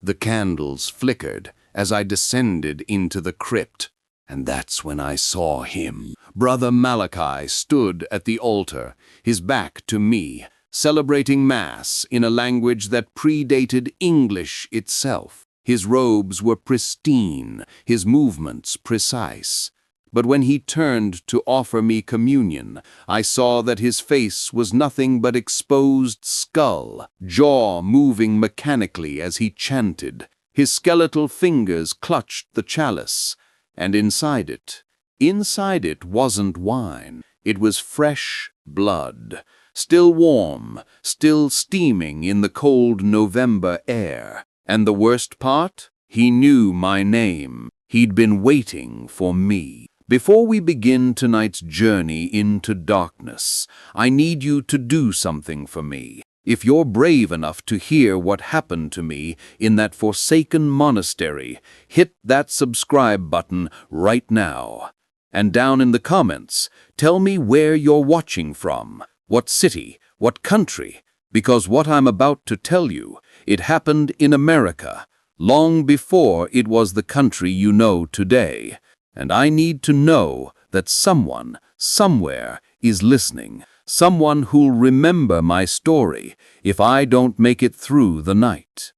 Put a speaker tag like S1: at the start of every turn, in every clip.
S1: The candles flickered as I descended into the crypt, and that's when I saw him. Brother Malachi stood at the altar, his back to me, celebrating Mass in a language that predated English itself. His robes were pristine, his movements precise. But when he turned to offer me communion, I saw that his face was nothing but exposed skull, jaw moving mechanically as he chanted. His skeletal fingers clutched the chalice, and inside it wasn't wine. It was fresh blood, still warm, still steaming in the cold November air. And the worst part? He knew my name. He'd been waiting for me. Before we begin tonight's journey into darkness, I need you to do something for me. If you're brave enough to hear what happened to me in that forsaken monastery, hit that subscribe button right now. And down in the comments, tell me where you're watching from, what city, what country, because what I'm about to tell you, it happened in America, long before it was the country you know today. And I need to know that someone, somewhere, is listening. Someone who'll remember my story if I don't make it through the night.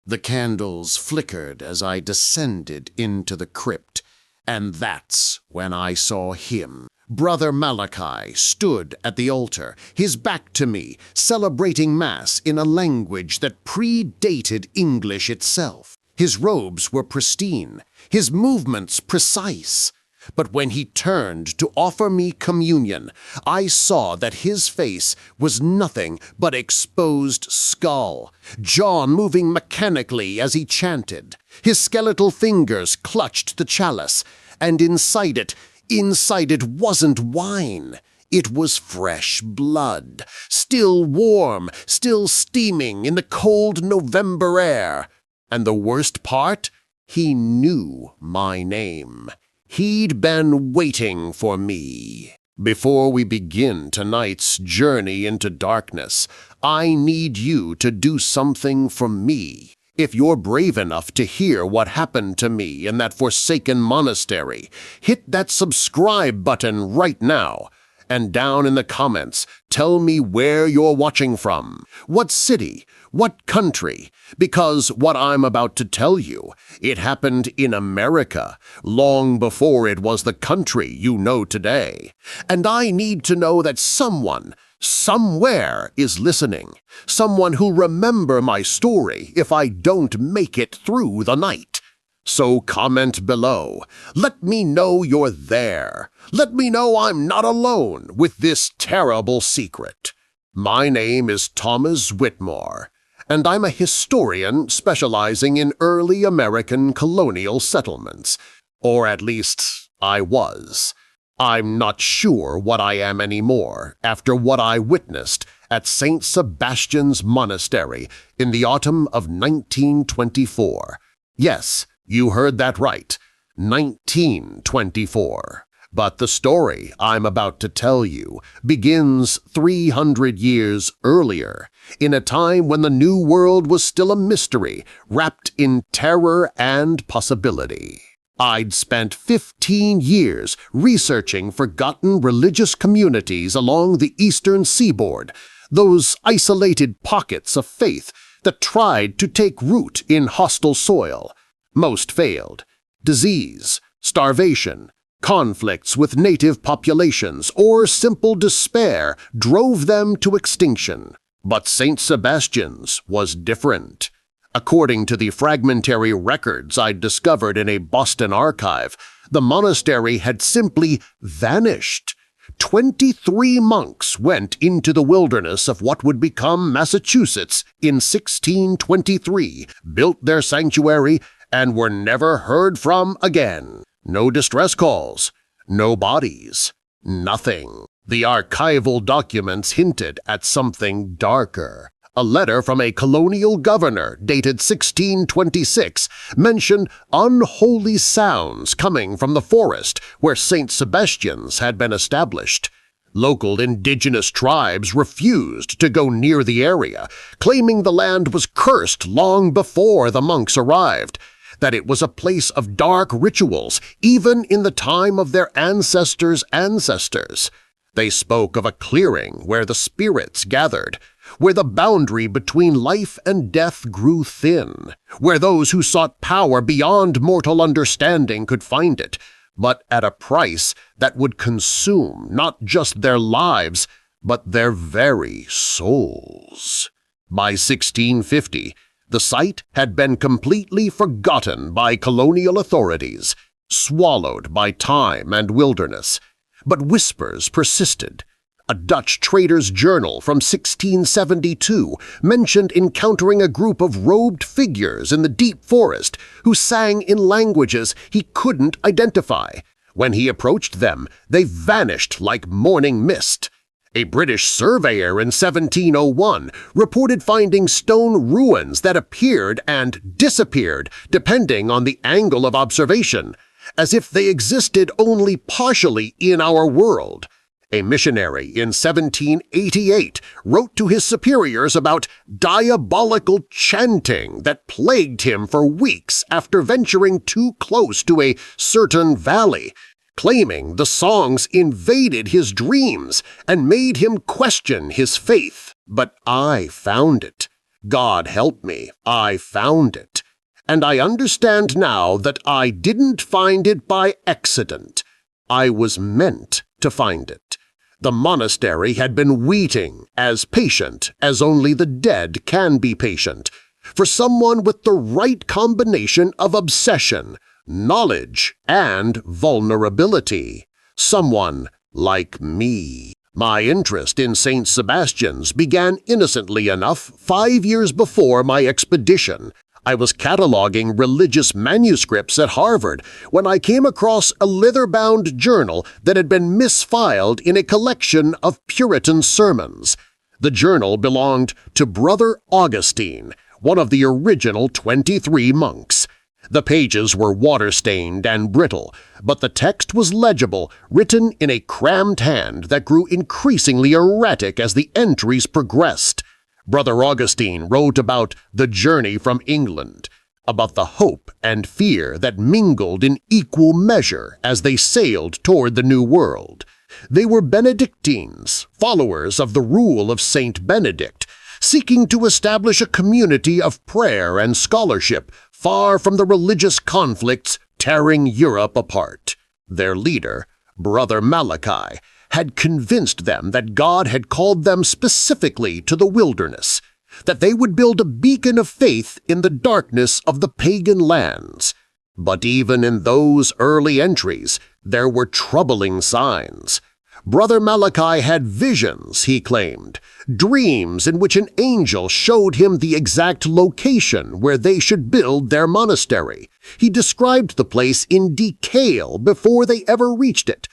S2: The candles flickered as I descended into the crypt, and that's when I saw him. Brother Malachi stood at the altar, his back to me, celebrating Mass in a language that predated English itself. His robes were pristine, his movements precise. But when he turned to offer me communion, I saw that his face was nothing but exposed skull, jaw moving mechanically as he chanted. His skeletal fingers clutched the chalice, and inside it wasn't wine. It was fresh blood, still warm, still steaming in the cold November air. And the worst part? He knew my name. He'd been waiting for me. Before we begin tonight's journey into darkness, I need you to do something for me. If you're brave enough to hear what happened to me in that forsaken monastery, hit that subscribe button right now. And down in the comments, tell me where you're watching from, what city, what country, because what I'm about to tell you, it happened in America, long before it was the country you know today. And I need to know that someone, somewhere is listening, someone who'll remember my story if I don't make it through the night. So comment below. Let me know you're there. Let me know I'm not alone with this terrible secret. My name is Thomas Whitmore, and I'm a historian specializing in early American colonial settlements. Or at least, I was. I'm not sure what I am anymore after what I witnessed at St. Sebastian's Monastery in the autumn of 1924. Yes, you heard that right, 1924. But the story I'm about to tell you begins 300 years earlier, in a time when the New World was still a mystery, wrapped in terror and possibility. I'd spent 15 years researching forgotten religious communities along the eastern seaboard, those isolated pockets of faith that tried to take root in hostile soil. Most failed. Disease, starvation, conflicts with native populations, or simple despair drove them to extinction. But St. Sebastian's was different. According to the fragmentary records I'd discovered in a Boston archive, the monastery had simply vanished. 23 monks went into the wilderness of what would become Massachusetts in 1623, built their sanctuary, and were never heard from again. No distress calls, no bodies, nothing. The archival documents hinted at something darker. A letter from a colonial governor dated 1626 mentioned unholy sounds coming from the forest where St. Sebastian's had been established. Local indigenous tribes refused to go near the area, claiming the land was cursed long before the monks arrived, that it was a place of dark rituals even in the time of their ancestors' ancestors. They spoke of a clearing where the spirits gathered, where the boundary between life and death grew thin, where those who sought power beyond mortal understanding could find it, but at a price that would consume not just their lives, but their very souls. By 1650, the site had been completely forgotten by colonial authorities, swallowed by time and wilderness. But whispers persisted. A Dutch trader's journal from 1672 mentioned encountering a group of robed figures in the deep forest who sang in languages he couldn't identify. When he approached them, they vanished like morning mist. A British surveyor in 1701 reported finding stone ruins that appeared and disappeared depending on the angle of observation, as if they existed only partially in our world. A missionary in 1788 wrote to his superiors about diabolical chanting that plagued him for weeks after venturing too close to a certain valley, claiming the songs invaded his dreams and made him question his faith. But I found it. God help me, I found it. And I understand now that I didn't find it by accident. I was meant to find it. The monastery had been waiting, as patient as only the dead can be patient, for someone with the right combination of obsession, knowledge, and vulnerability. Someone like me. My interest in St. Sebastian's began innocently enough 5 years before my expedition. I was cataloging religious manuscripts at Harvard when I came across a leather-bound journal that had been misfiled in a collection of Puritan sermons. The journal belonged to Brother Augustine, one of the original 23 monks. The pages were water-stained and brittle, but the text was legible, written in a cramped hand that grew increasingly erratic as the entries progressed. Brother Augustine wrote about the journey from England, about the hope and fear that mingled in equal measure as they sailed toward the New World. They were Benedictines, followers of the rule of Saint Benedict, seeking to establish a community of prayer and scholarship far from the religious conflicts tearing Europe apart. Their leader, Brother Malachi, had convinced them that God had called them specifically to the wilderness, that they would build a beacon of faith in the darkness of the pagan lands. But even in those early entries, there were troubling signs. Brother Malachi had visions, he claimed, dreams in which an angel showed him the exact location where they should build their monastery. He described the place in detail before they ever reached it.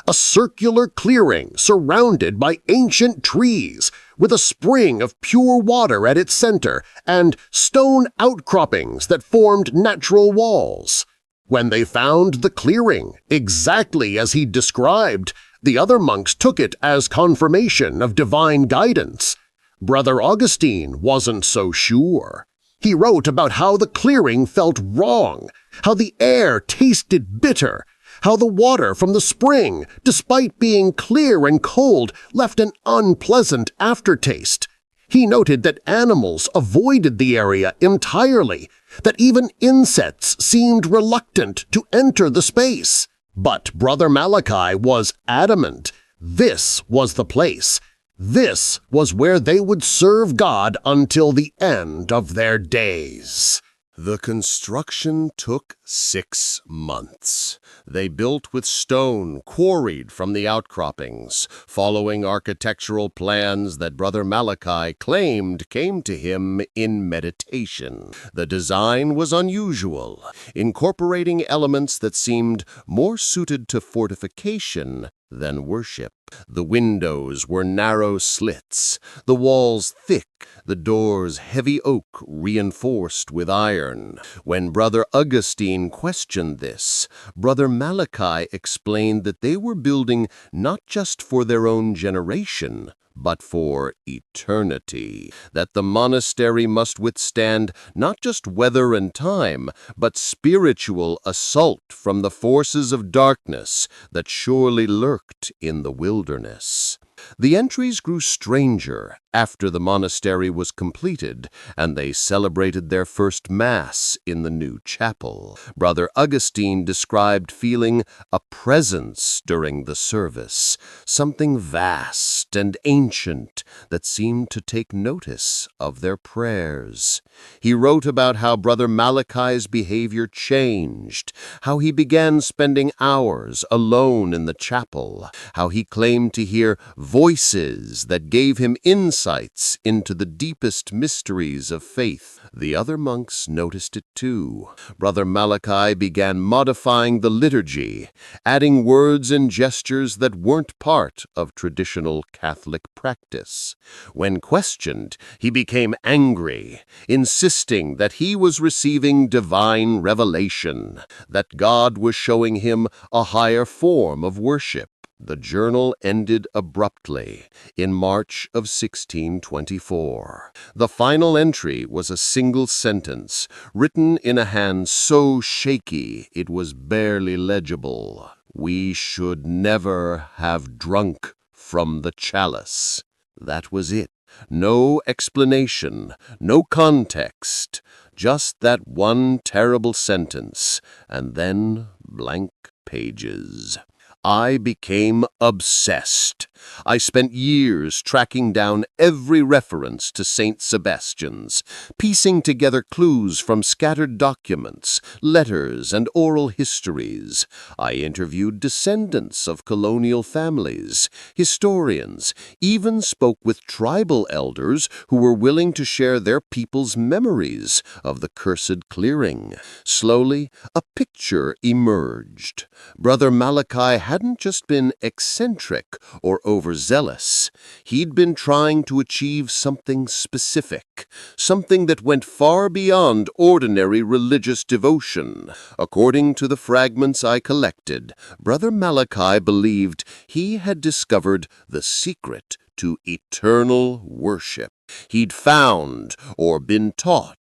S2: A circular clearing surrounded by ancient trees, with a spring of pure water at its center and stone outcroppings that formed natural walls. When they found the clearing exactly as he described, the other monks took it as confirmation of divine guidance. Brother Augustine wasn't so sure. He wrote about how the clearing felt wrong, how the air tasted bitter, how the water from the spring, despite being clear and cold, left an unpleasant aftertaste. He noted that animals avoided the area entirely, that even insects seemed reluctant to enter the space. But Brother Malachi was adamant. This was the place. This was where they would serve God until the end of their days.
S1: The construction took 6 months. They built with stone quarried from the outcroppings, following architectural plans that Brother Malachi claimed came to him in meditation. The design was unusual, incorporating elements that seemed more suited to fortification
S2: than worship. The windows were narrow slits, the walls thick, the doors heavy oak reinforced with iron. When Brother Augustine questioned this, Brother Malachi explained that they were building not just for their own generation, but for eternity, that the monastery must withstand not just weather and time, but spiritual assault from the forces of darkness that surely lurked in the wilderness. The entries grew stranger after the monastery was completed, and they celebrated their first Mass in the new chapel. Brother Augustine described feeling a presence during the service, something vast and ancient that seemed to take notice of their prayers. He wrote about how Brother Malachi's behavior changed, how he began spending hours alone in the chapel, how he claimed to hear voices that gave him insights into the deepest mysteries of faith. The other monks noticed it too. Brother Malachi began modifying the liturgy, adding words and gestures that weren't part of traditional Catholic practice. When questioned, he became angry, insisting that he was receiving divine revelation, that God was showing him a higher form of worship. The journal ended abruptly in March of 1624. The final entry was a single sentence, written in a hand so shaky it was barely legible. "We should never have drunk from the chalice." That was it. No explanation, no context, just that one terrible sentence, and then blank pages. I became obsessed. I spent years tracking down every reference to St. Sebastian's, piecing together clues from scattered documents, letters, and oral histories. I interviewed descendants of colonial families, historians, even spoke with tribal elders who were willing to share their people's memories of the cursed clearing. Slowly, a picture emerged. Brother Malachi hadn't just been eccentric or overzealous. He'd been trying to achieve something specific, something that went far beyond ordinary religious devotion. According to the fragments I collected, Brother Malachi believed he had discovered the secret to eternal worship. He'd found, or been taught,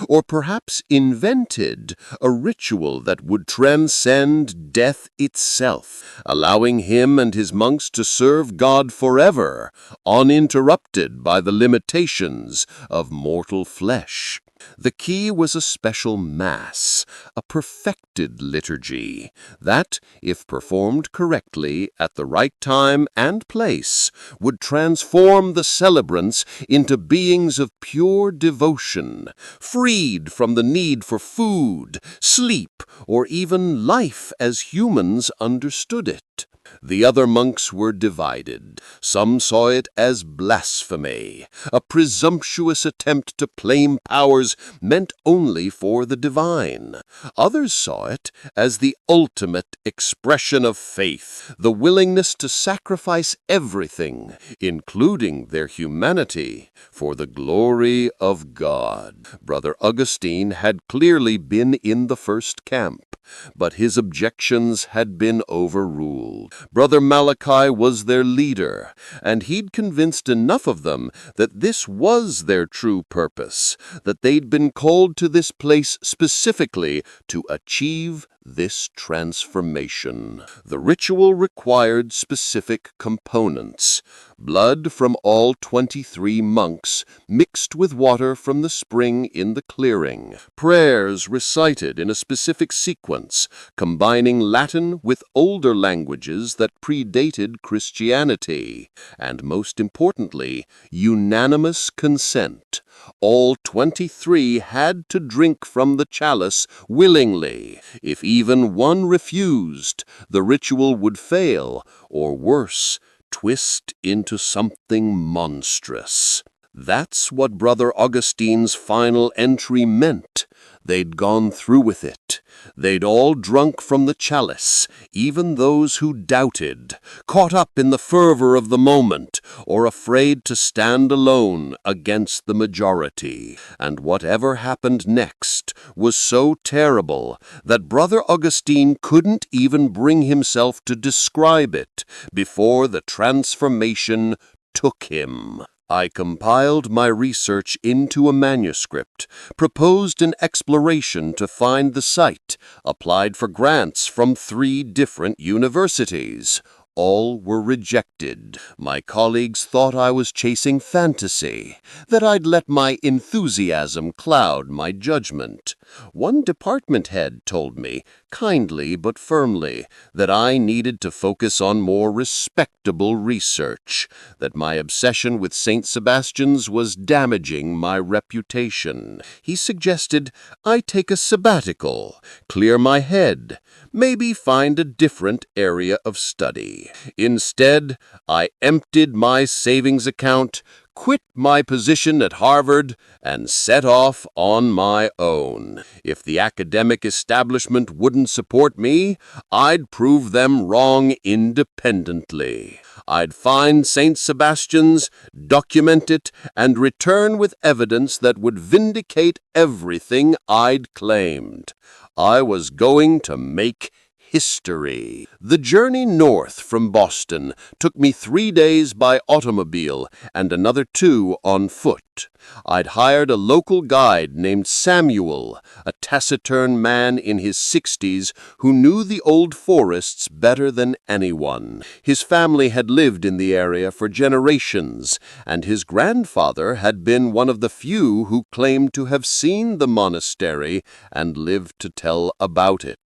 S2: or perhaps invented, a ritual that would transcend death itself, allowing him and his monks to serve God forever, uninterrupted by the limitations of mortal flesh. The key was a special Mass, a perfected liturgy, that, if performed correctly at the right time and place, would transform the celebrants into beings of pure devotion, freed from the need for food, sleep, or even life as humans understood it. The other monks were divided. Some saw it as blasphemy, a presumptuous attempt to claim powers meant only for the divine. Others saw it as the ultimate expression of faith, the willingness to sacrifice everything, including their humanity, for the glory of God. Brother Augustine had clearly been in the first camp, but his objections had been overruled. Brother Malachi was their leader, and he'd convinced enough of them that this was their true purpose, that they'd been called to this place specifically to achieve this transformation. The ritual required specific components: blood from all 23 monks mixed with water from the spring in the clearing, prayers recited in a specific sequence, combining Latin with older languages that predated Christianity, and most importantly, unanimous consent. All 23 had to drink from the chalice willingly. If even one refused, the ritual would fail, or worse, twist into something monstrous. That's what Brother Augustine's final entry meant.
S3: They'd gone through with it. They'd all drunk from the chalice, even those who doubted, caught up in the fervor of the moment, or afraid to stand alone against the majority. And whatever happened next was so terrible that Brother Augustine couldn't even bring himself to describe it before the transformation took him. I compiled my research into a manuscript, proposed an exploration to find the site, applied for grants from 3 different universities. All were rejected. My colleagues thought I was chasing fantasy, that I'd let my enthusiasm cloud my judgment. One department head told me, kindly but firmly, that I needed to focus on more respectable research, that my obsession with St. Sebastian's was damaging my reputation. He suggested I take a sabbatical, clear my head, maybe find a different area of study. Instead, I emptied my savings account, quit my position at Harvard, and set off on my own. If the academic establishment wouldn't support me, I'd prove them wrong independently. I'd find St. Sebastian's, document it, and return with evidence that would vindicate everything I'd claimed. I was going to make history. The journey north from Boston took me 3 days by automobile and another 2 on foot. I'd hired a local guide named Samuel, a taciturn man in his 60s who knew the old forests better than anyone. His family had lived in the area for generations, and his grandfather had been one of the few who claimed to have seen the monastery and lived to tell about it.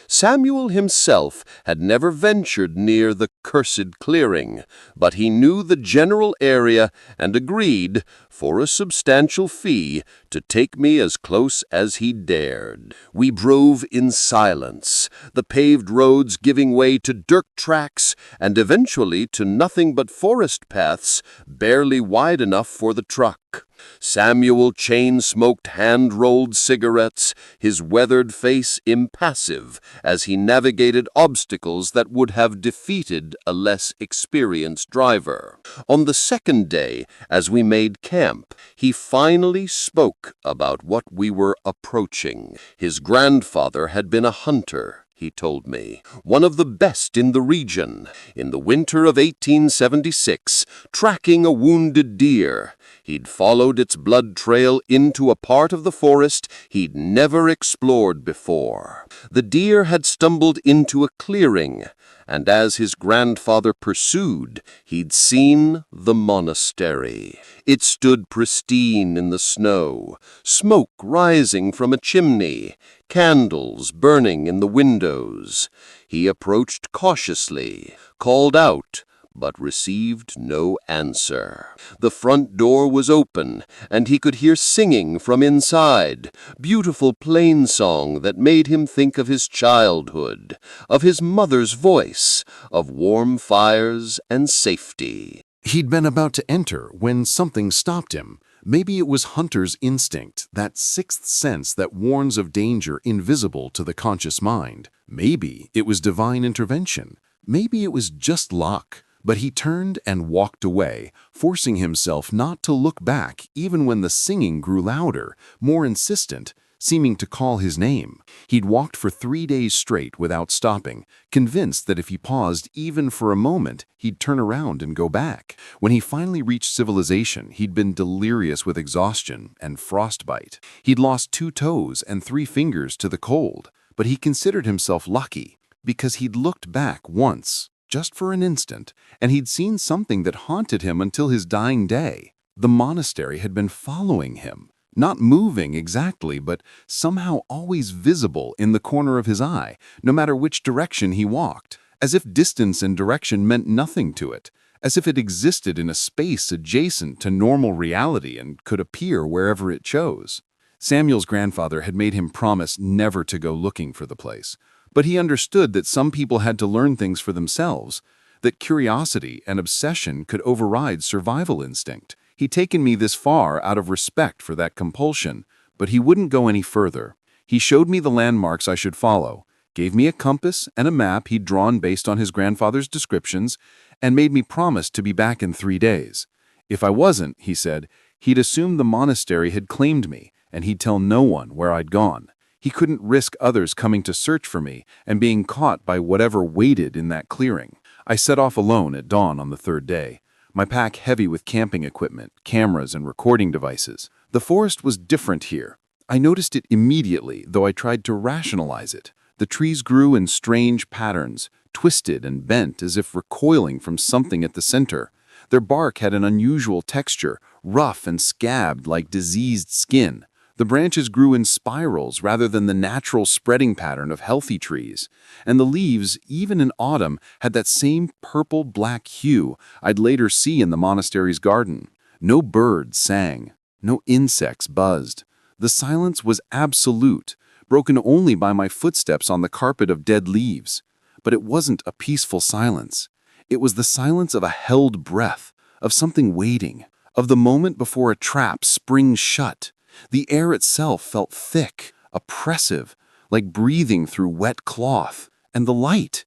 S3: Samuel himself had never ventured near the cursed clearing, but he knew the general area and agreed, for a substantial fee, to take me as close as he dared. We drove in silence, the paved roads giving way to dirt tracks and eventually to nothing but forest paths barely wide enough for the truck. Samuel chain-smoked hand-rolled cigarettes, his weathered face impassive as he navigated obstacles that would have defeated a less experienced driver. On the second day, as we made camp, he finally spoke about what we were approaching. His grandfather had been a hunter, he told me, one of the best in the region. In the winter of 1876, tracking a wounded deer, he'd followed its blood trail into a part of the forest he'd never explored before. The deer had stumbled into a clearing, and as his grandfather pursued, he'd seen the monastery. It stood pristine in the snow, smoke rising from a chimney, candles burning in the windows. He approached cautiously, called out, but received no answer. The front door was open, and he could hear singing from inside, beautiful plain song that made him think of his childhood, of his mother's voice, of warm fires and safety.
S1: He'd been about to enter when something stopped him. Maybe it was hunter's instinct, that sixth sense that warns of danger invisible to the conscious mind. Maybe it was divine intervention. Maybe it was just luck. But he turned and walked away, forcing himself not to look back even when the singing grew louder, more insistent, seeming to call his name. He'd walked for 3 days straight without stopping, convinced that if he paused even for a moment, he'd turn around and go back. When he finally reached civilization, he'd been delirious with exhaustion and frostbite. He'd lost 2 toes and 3 fingers to the cold, but he considered himself lucky because he'd looked back once, just for an instant, and he'd seen something that haunted him until his dying day. The monastery had been following him, not moving exactly, but somehow always visible in the corner of his eye, no matter which direction he walked, as if distance and direction meant nothing to it, as if it existed in a space adjacent to normal reality and could appear wherever it chose. Samuel's grandfather had made him promise never to go looking for the place. But he understood that some people had to learn things for themselves, that curiosity and obsession could override survival instinct. He'd taken me this far out of respect for that compulsion, but he wouldn't go any further.
S4: He showed me the landmarks I should follow, gave me a compass and a map he'd drawn based on his grandfather's descriptions, and made me promise to be back in 3 days. If I wasn't, he said, he'd assume the monastery had claimed me, and he'd tell no one where I'd gone. He couldn't risk others coming to search for me and being caught by whatever waited in that clearing. I set off alone at dawn on the 3rd day, my pack heavy with camping equipment, cameras, and recording devices. The forest was different here. I noticed it immediately, though I tried to rationalize it. The trees grew in strange patterns, twisted and bent as if recoiling from something at the center. Their bark had an unusual texture, rough and scabbed like diseased skin. The branches grew in spirals rather than the natural spreading pattern of healthy trees, and the leaves, even in autumn, had that same purple-black hue I'd later see in the monastery's garden. No birds sang, no insects buzzed. The silence was absolute, broken only by my footsteps on the carpet of dead leaves. But it wasn't a peaceful silence. It was the silence of a held breath, of something waiting, of the moment before a trap springs shut. The air itself felt thick, oppressive, like breathing through wet cloth. And the light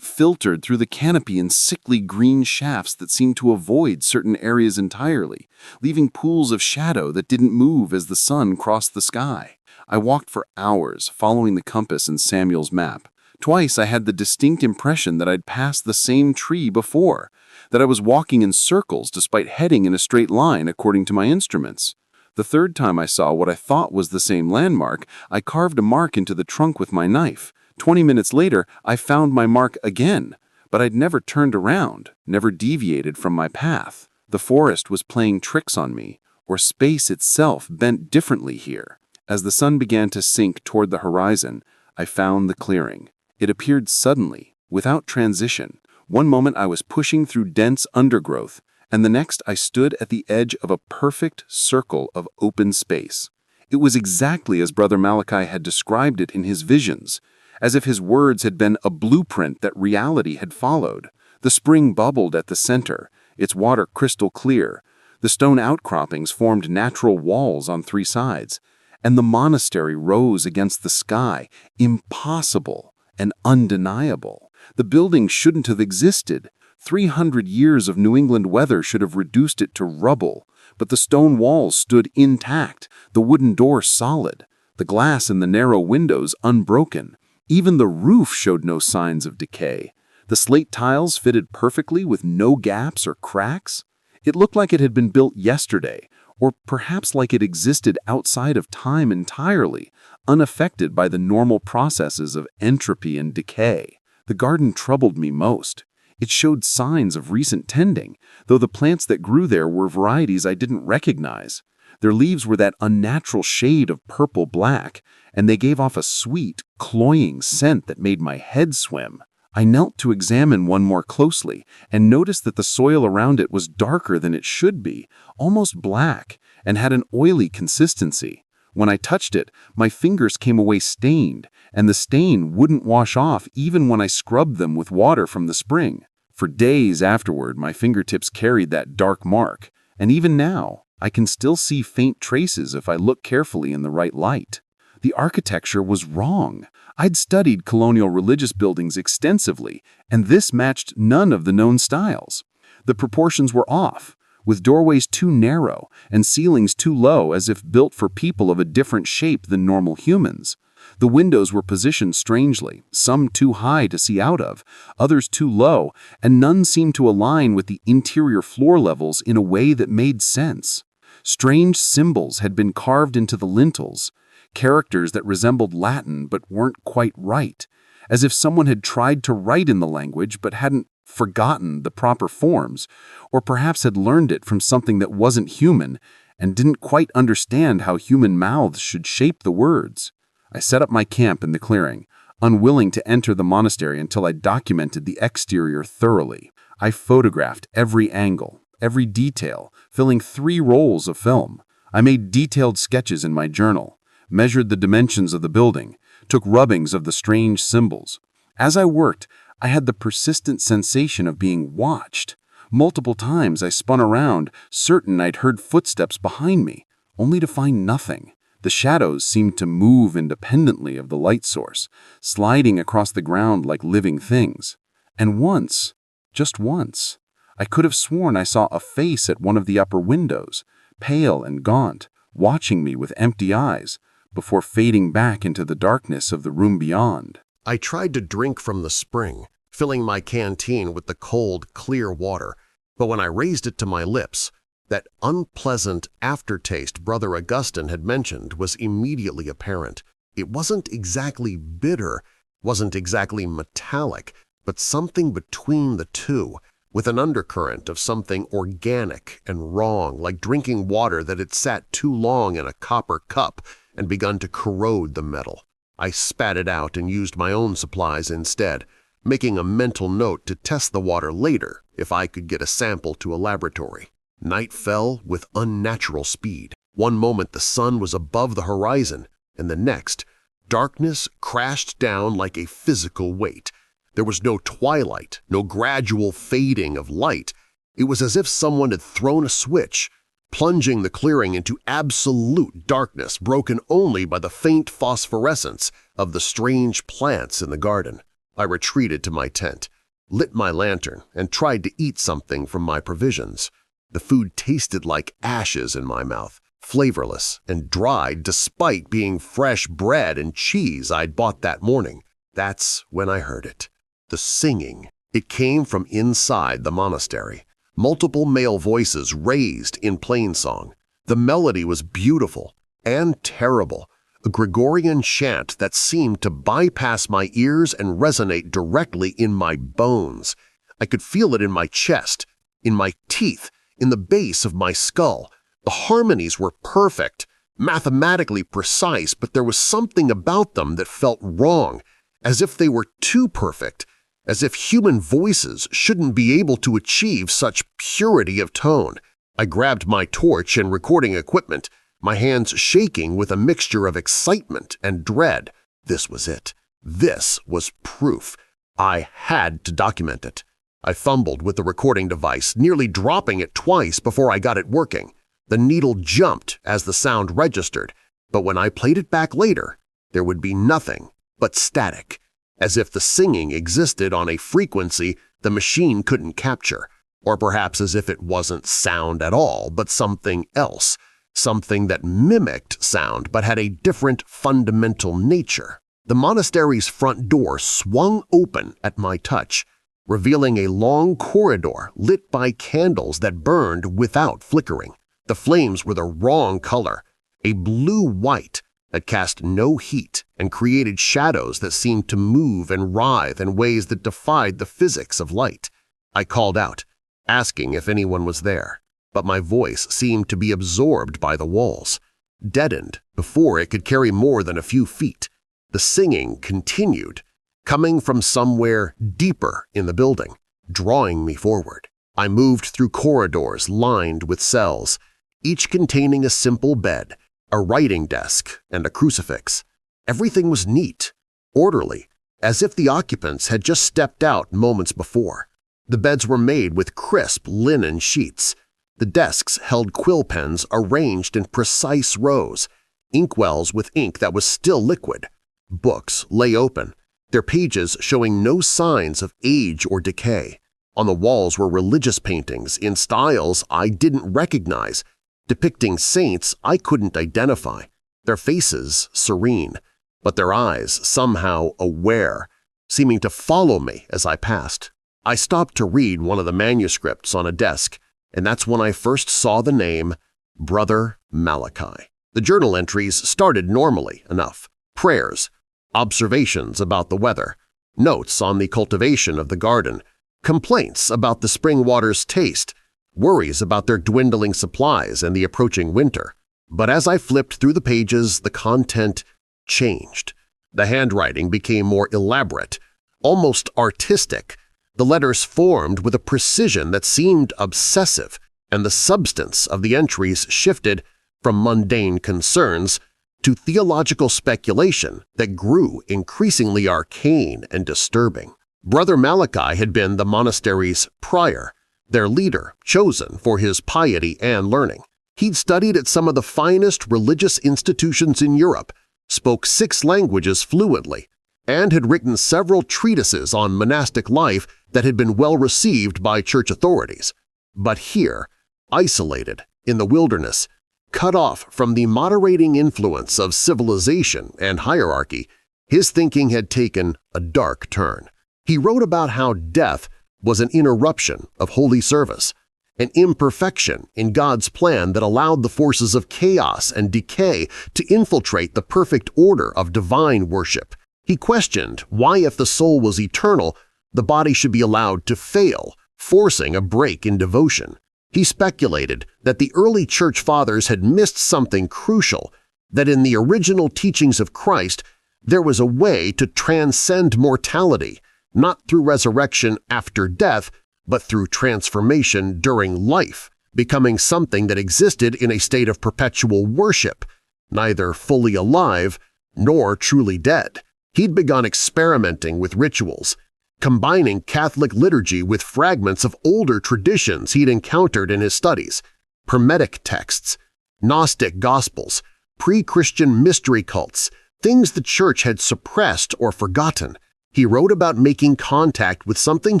S4: filtered through the canopy in sickly green shafts that seemed to avoid certain areas entirely, leaving pools of shadow that didn't move as the sun crossed the sky. I walked for hours, following the compass and Samuel's map. Twice I had the distinct impression that I'd passed the same tree before, that I was walking in circles despite heading in a straight line according to my instruments. The 3rd time I saw what I thought was the same landmark, I carved a mark into the trunk with my knife. 20 minutes later, I found my mark again, but I'd never turned around, never deviated from my path. The forest was playing tricks on me, or space itself bent differently here. As the sun began to sink toward the horizon, I found the clearing. It appeared suddenly, without transition. One moment I was pushing through dense undergrowth, and the next I stood at the edge of a perfect circle of open space. It was exactly as Brother Malachi had described it in his visions, as if his words had been a blueprint that reality had followed. The spring bubbled at the center, its water crystal clear. The stone outcroppings formed natural walls on 3 sides, and the monastery rose against the sky, impossible and undeniable. The building shouldn't have existed. 300 years of New England weather should have reduced it to rubble, but the stone walls stood intact, the wooden door solid, the glass in the narrow windows unbroken. Even the roof showed no signs of decay. The slate tiles fitted perfectly with no gaps or cracks. It looked like it had been built yesterday, or perhaps like it existed outside of time entirely, unaffected by the normal processes of entropy and decay. The garden troubled me most. It showed signs of recent tending, though the plants that grew there were varieties I didn't recognize. Their leaves were that unnatural shade of purple-black, and they gave off a sweet, cloying scent that made my head swim. I knelt to examine one more closely, and noticed that the soil around it was darker than it should be, almost black, and had an oily consistency. When I touched it, my fingers came away stained, and the stain wouldn't wash off even when I scrubbed them with water from the spring. For days afterward, my fingertips carried that dark mark, and even now, I can still see faint traces if I look carefully in the right light. The architecture was wrong. I'd studied colonial religious buildings extensively, and this matched none of the known styles. The proportions were off, with doorways too narrow and ceilings too low as if built for people of a different shape than normal humans. The windows were positioned strangely, some too high to see out of, others too low, and none seemed to align with the interior floor levels in a way that made sense. Strange symbols had been carved into the lintels, characters that resembled Latin but weren't quite right, as if someone had tried to write in the language but hadn't forgotten the proper forms, or perhaps had learned it from something that wasn't human and didn't quite understand how human mouths should shape the words. I set up my camp in the clearing, unwilling to enter the monastery until I documented the exterior thoroughly. I photographed every angle, every detail, filling 3 rolls of film. I made detailed sketches in my journal, measured the dimensions of the building, took rubbings of the strange symbols. As I worked, I had the persistent sensation of being watched. Multiple times I spun around, certain I'd heard footsteps behind me, only to find nothing. The shadows seemed to move independently of the light source, sliding across the ground like living things. And once, just once, I could have sworn I saw a face at one of the upper windows, pale and gaunt, watching me with empty eyes, before fading back into the darkness of the room beyond.
S2: I tried to drink from the spring, filling my canteen with the cold, clear water, but when I raised it to my lips, that unpleasant aftertaste Brother Augustine had mentioned was immediately apparent. It wasn't exactly bitter, wasn't exactly metallic, but something between the two, with an undercurrent of something organic and wrong, like drinking water that had sat too long in a copper cup and begun to corrode the metal. I spat it out and used my own supplies instead, making a mental note to test the water later if I could get a sample to a laboratory. Night fell with unnatural speed. One moment the sun was above the horizon, and the next, darkness crashed down like a physical weight. There was no twilight, no gradual fading of light. It was as if someone had thrown a switch, plunging the clearing into absolute darkness, broken only by the faint phosphorescence of the strange plants in the garden. I retreated to my tent, lit my lantern, and tried to eat something from my provisions. The food tasted like ashes in my mouth, flavorless and dry despite being fresh bread and cheese I'd bought that morning. That's when I heard it. The singing. It came from inside the monastery. Multiple male voices raised in plainsong. The melody was beautiful and terrible, a Gregorian chant that seemed to bypass my ears and resonate directly in my bones. I could feel it in my chest, in my teeth, in the base of my skull. The harmonies were perfect, mathematically precise, but there was something about them that felt wrong, as if they were too perfect, as if human voices shouldn't be able to achieve such purity of tone. I grabbed my torch and recording equipment, my hands shaking with a mixture of excitement and dread. This was it. This was proof. I had to document it. I fumbled with the recording device, nearly dropping it twice before I got it working. The needle jumped as the sound registered, but when I played it back later, there would be nothing but static, as if the singing existed on a frequency the machine couldn't capture, or perhaps as if it wasn't sound at all, but something else, something that mimicked sound but had a different fundamental nature. The monastery's front door swung open at my touch, revealing a long corridor lit by candles that burned without flickering. The flames were the wrong color, a blue-white that cast no heat and created shadows that seemed to move and writhe in ways that defied the physics of light. I called out, asking if anyone was there, but my voice seemed to be absorbed by the walls, deadened before it could carry more than a few feet. The singing continued, coming from somewhere deeper in the building, drawing me forward. I moved through corridors lined with cells, each containing a simple bed, a writing desk, and a crucifix. Everything was neat, orderly, as if the occupants had just stepped out moments before. The beds were made with crisp linen sheets. The desks held quill pens arranged in precise rows, inkwells with ink that was still liquid. Books lay open, their pages showing no signs of age or decay. On the walls were religious paintings in styles I didn't recognize, depicting saints I couldn't identify, their faces serene, but their eyes somehow aware, seeming to follow me as I passed. I stopped to read one of the manuscripts on a desk, and that's when I first saw the name Brother Malachi. The journal entries started normally enough. Prayers, observations about the weather, notes on the cultivation of the garden, complaints about the spring water's taste, worries about their dwindling supplies and the approaching winter. But as I flipped through the pages, the content changed. The handwriting became more elaborate, almost artistic. The letters formed with a precision that seemed obsessive, and the substance of the entries shifted from mundane concerns to theological speculation that grew increasingly arcane and disturbing. Brother Malachi had been the monastery's prior, their leader chosen for his piety and learning.
S5: He'd studied at some of the finest religious institutions in Europe, spoke 6 languages fluently, and had written several treatises on monastic life that had been well received by church authorities. But here, isolated in the wilderness, cut off from the moderating influence of civilization and hierarchy, his thinking had taken a dark turn. He wrote about how death was an interruption of holy service, an imperfection in God's plan that allowed the forces of chaos and decay to infiltrate the perfect order of divine worship. He questioned why, if the soul was eternal, the body should be allowed to fail, forcing a break in devotion. He speculated that the early church fathers had missed something crucial, that in the original teachings of Christ there was a way to transcend mortality, not through resurrection after death, but through transformation during life, becoming something that existed in a state of perpetual worship, neither fully alive nor truly dead. He'd begun experimenting with rituals, combining Catholic liturgy with fragments of older traditions he'd encountered in his studies, Hermetic texts, Gnostic gospels, pre-Christian mystery cults, things the church had suppressed or forgotten. He wrote about making contact with something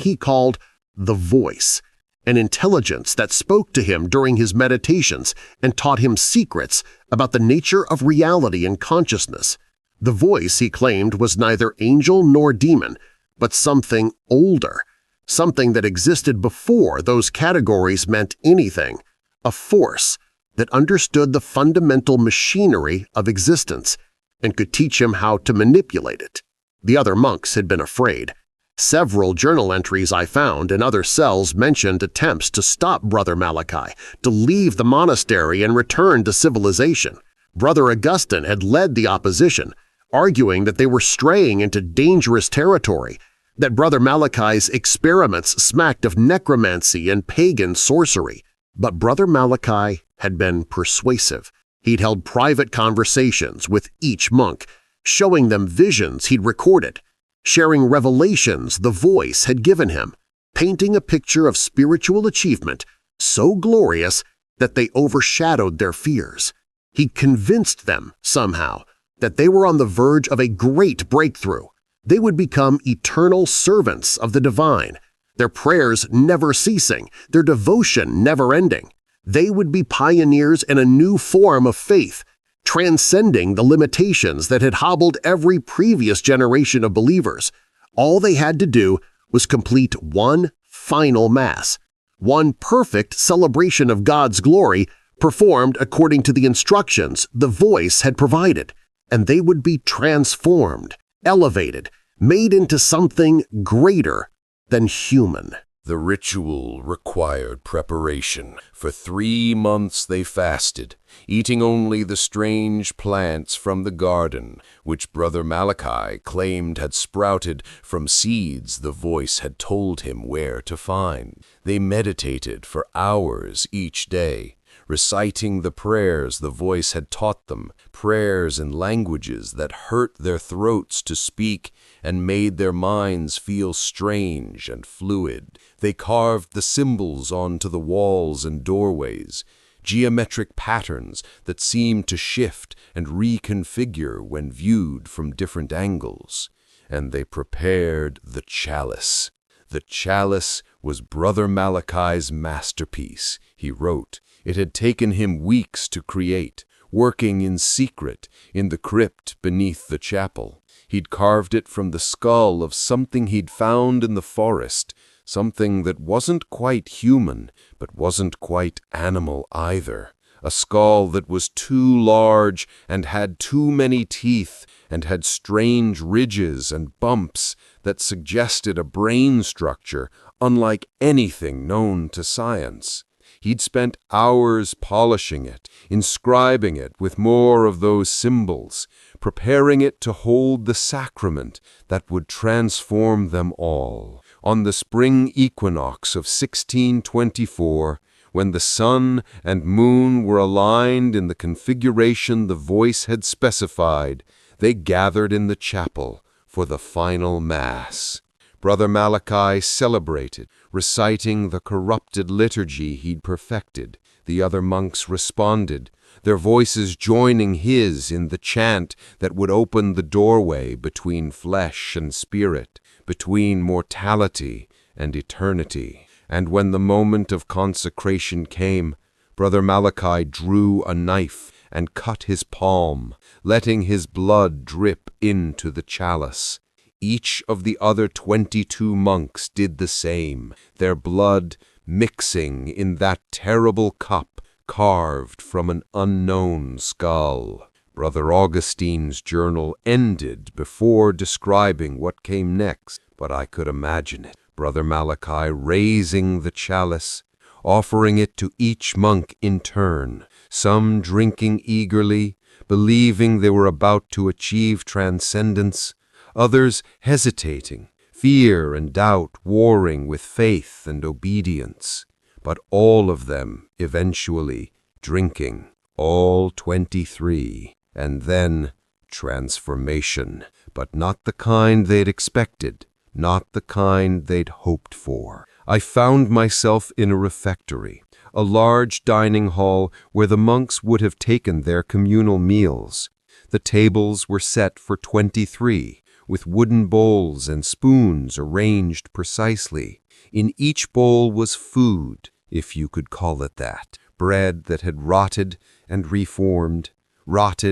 S5: he called the Voice, an intelligence that spoke to him during his meditations and taught him secrets about the nature of reality and consciousness. The Voice, he claimed, was neither angel nor demon, but something older, something that existed before those categories meant anything, a force that understood the fundamental machinery of existence and could teach him how to manipulate it. The other monks had been afraid. Several journal entries I found in other cells mentioned attempts to stop Brother Malachi, to leave the monastery and return to civilization. Brother Augustine had led the opposition, arguing that they were straying into dangerous territory, that Brother Malachi's experiments smacked of necromancy and pagan sorcery. But Brother Malachi had been persuasive. He'd held private conversations with each monk, showing them visions he'd recorded, sharing revelations the Voice had given him, painting a picture of spiritual achievement so glorious that they overshadowed their fears. He convinced them, somehow, that they were on the verge of a great breakthrough. They would become eternal servants of the divine, their prayers never ceasing, their devotion never ending. They would be pioneers in a new form of faith, transcending the limitations that had hobbled every previous generation of believers. All they had to do was complete one final Mass, one perfect celebration of God's glory performed according to the instructions the Voice had provided, and they would be transformed, elevated, made into something greater than human.
S1: The ritual required preparation. For 3 months they fasted, eating only the strange plants from the garden, which Brother Malachi claimed had sprouted from seeds the Voice had told him where to find. They meditated for hours each day, reciting the prayers the Voice had taught them, prayers in languages that hurt their throats to speak and made their minds feel strange and fluid. They carved the symbols onto the walls and doorways, geometric patterns that seemed to shift and reconfigure when viewed from different angles. And they prepared the chalice. The chalice was Brother Malachi's masterpiece, he wrote. It had taken him weeks to create, working in secret in the crypt beneath the chapel. He'd carved it from the skull of something he'd found in the forest, something that wasn't quite human, but wasn't quite animal either. A skull that was too large and had too many teeth and had strange ridges and bumps that suggested a brain structure unlike anything known to science. He'd spent hours polishing it, inscribing it with more of those symbols, preparing it to hold the sacrament that would transform them all. On the spring equinox of 1624, when the sun and moon were aligned in the configuration the Voice had specified, they gathered in the chapel for the final Mass. Brother Malachi celebrated, reciting the corrupted liturgy he'd perfected,
S6: The other monks responded, their voices joining his in the chant that would open the doorway between flesh and spirit, between mortality and eternity. And when the moment of consecration came, Brother Malachi drew a knife and cut his palm, letting his blood drip into the chalice. Each of the other 22 monks did the same, their blood mixing in that terrible cup carved from an unknown skull. Brother Augustine's journal ended before describing what came next, but I could imagine it. Brother Malachi raising the chalice, offering it to each monk in turn, some drinking eagerly, believing they were about to achieve transcendence, others hesitating, fear and doubt warring with faith and obedience, but all of them eventually drinking, all 23, and then transformation, but not the kind they'd expected, not the kind they'd hoped for. I found myself in a refectory, a large dining hall where the monks would have taken their communal meals. The tables were set for 23, with wooden bowls and spoons arranged precisely. In each bowl was food, if you could call it that, bread that had rotted and reformed, caught